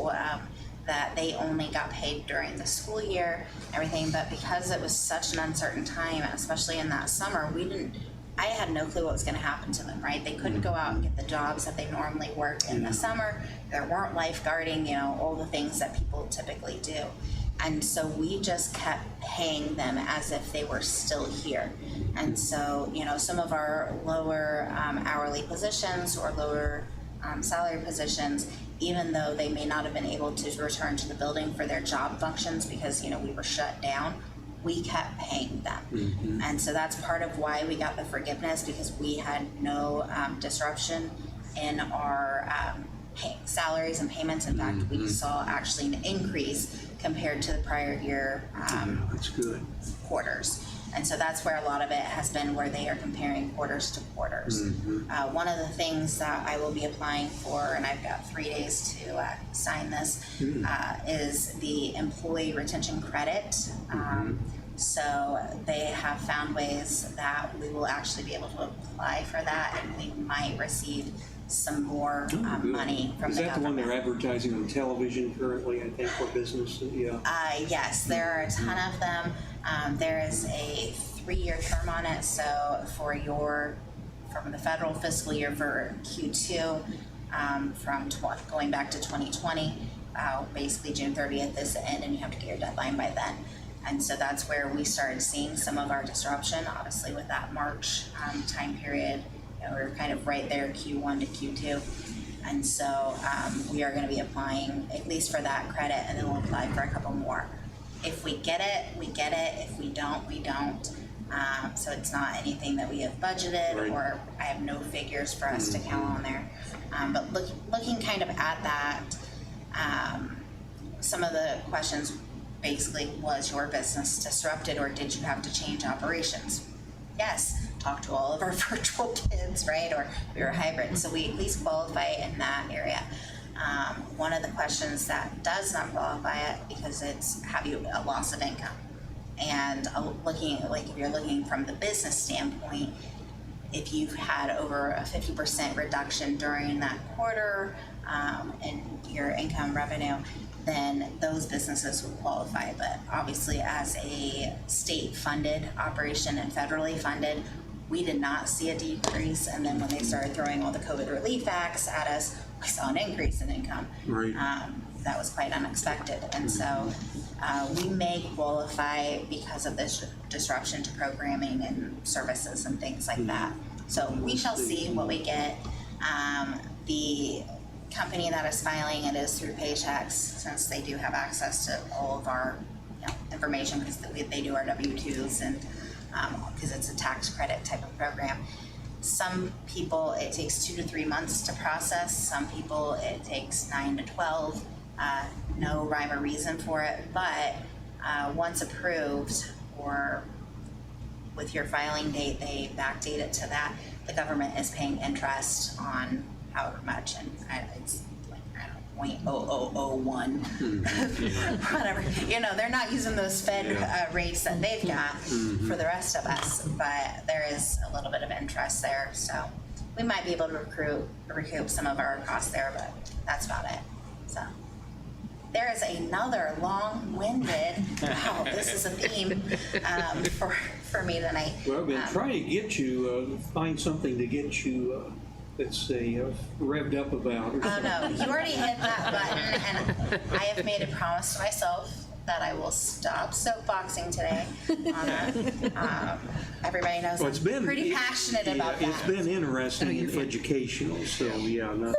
that they only got paid during the school year, everything. But because it was such an uncertain time, especially in that summer, we didn't I had no clue what was going to happen to them, right? They couldn't go out and get the jobs that they normally work in the summer. There weren't lifeguarding, you know, all the things that people typically do. And so we just kept paying them as if they were still here. And so, you know, some of our lower hourly positions or lower salary positions, even though they may not have been able to return to the building for their job functions because, you know, we were shut down, we kept paying them. And so that's part of why we got the forgiveness, because we had no disruption in our salaries and payments. In fact, we saw actually an increase compared to the prior year That's good. quarters. And so that's where a lot of it has been, where they are comparing quarters to quarters. One of the things that I will be applying for, and I've got 3 days to sign this, is the employee retention credit. So they have found ways that we will actually be able to apply for that, and we might receive some more money from Is the that the one government. they're advertising on television currently, I think, for business? Yeah. Yes, there are a ton of them. There is a 3-year term on it, so from the federal fiscal year for Q2, going back to 2020, basically June 30th is the end, and you have to get your deadline by then. And so that's where we started seeing some of our disruption, obviously with that March time period. You know, we were kind of right there, Q1 to Q2. And so we are going to be applying at least for that credit, and then we'll apply for a couple more. If we get it, we get it. If we don't, we don't. So it's not anything that we have budgeted, or I have no figures for us to count on there. But looking kind of at that, some of the questions basically, was your business disrupted, or did you have to change operations? Yes, talk to all of our virtual kids, right? Or we were hybrid, so we at least qualify in that area. One of the questions that does not qualify it, because it's, have you a loss of income? And if you're looking from the business standpoint, if you've had over a 50% reduction during that quarter in your income revenue, then those businesses will qualify. But obviously, as a state-funded operation and federally funded, we did not see a decrease. And then when they started throwing all the COVID relief acts at us, we saw an increase in income. Right. That was quite unexpected. And so we may qualify because of this disruption to programming and services and things like that. So we shall see what we get. The company that is filing it is through Paychecks, since they do have access to all of our information, because they do our W-2s, and because it's a tax credit type of program. Some people it takes 2 to 3 months to process. Some people it takes 9 to 12. No rhyme or reason for it, but once approved, or with your filing date, they backdate it to that. The government is paying interest on however much, and it's like, I don't know, 0.0001, whatever. You know, they're not using those Fed rates that they've got for the rest of us, but there is a little bit of interest there, so we might be able to recoup some of our costs there, but that's about it. So there is another long-winded, wow, this is a theme for me tonight. Well, I've been trying to get you, find something to get you, let's say, revved up about. Oh, no, you already hit that button, and I have made a promise to myself that I will stop soapboxing today on it. Everybody knows I'm pretty passionate about that. It's been interesting and educational, so yeah.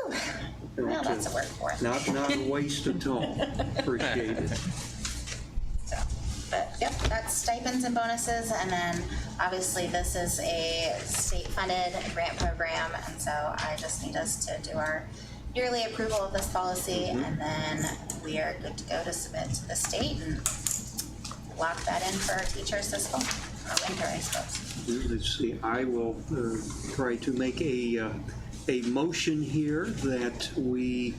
Well, that's a word for it. Not a waste of time. Appreciate it. So, but yep, that's stipends and bonuses, and then obviously this is a state-funded grant program, and so I just need us to do our yearly approval of this policy, and then we are good to go to submit to the state and lock that in for our teachers this fall, or winter, I suppose. Let's see, I will try to make a motion here that we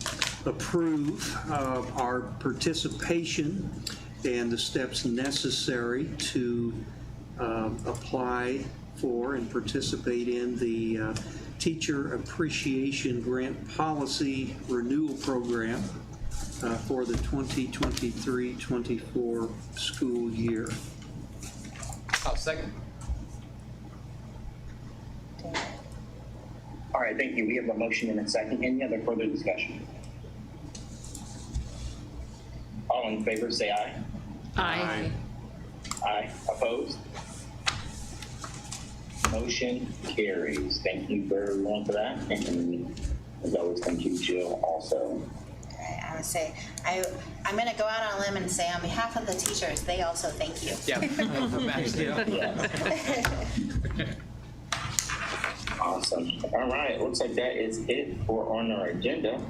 approve our participation and the steps necessary to apply for and participate in the Teacher Appreciation Grant Policy Renewal Program for the 2023-24 school year. I'll second. All right, thank you. We have a motion and a second. Any other further discussion? All in favor, say aye. Aye. Aye. Opposed? Motion carries. Thank you for everyone for that. And as always, thank you, Jill, also. I would say, I'm gonna go out on a limb and say on behalf of the teachers, they also thank you. Yeah. Awesome. All right. Looks like that is it for on our agenda.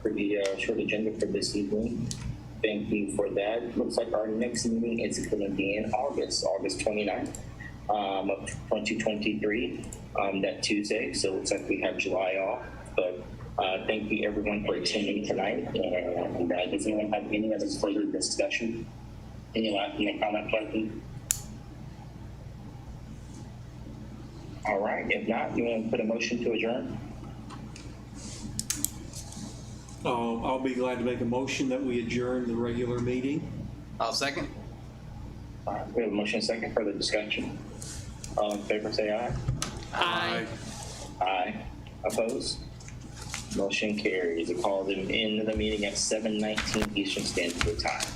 Pretty short agenda for this evening. Thank you for that. Looks like our next meeting is going to be in August 29th of 2023, that Tuesday. So it looks like we have July off. But thank you everyone for attending tonight. And does anyone have any other further discussion? Any last comment, question? All right. If not, you want to put a motion to adjourn? I'll be glad to make a motion that we adjourn the regular meeting. I'll second. All right. We have a motion and a second. Further discussion? All in favor, say aye. Aye. Aye. Opposed? Motion carries. I call them into the meeting at 7:19 Eastern Standard Time.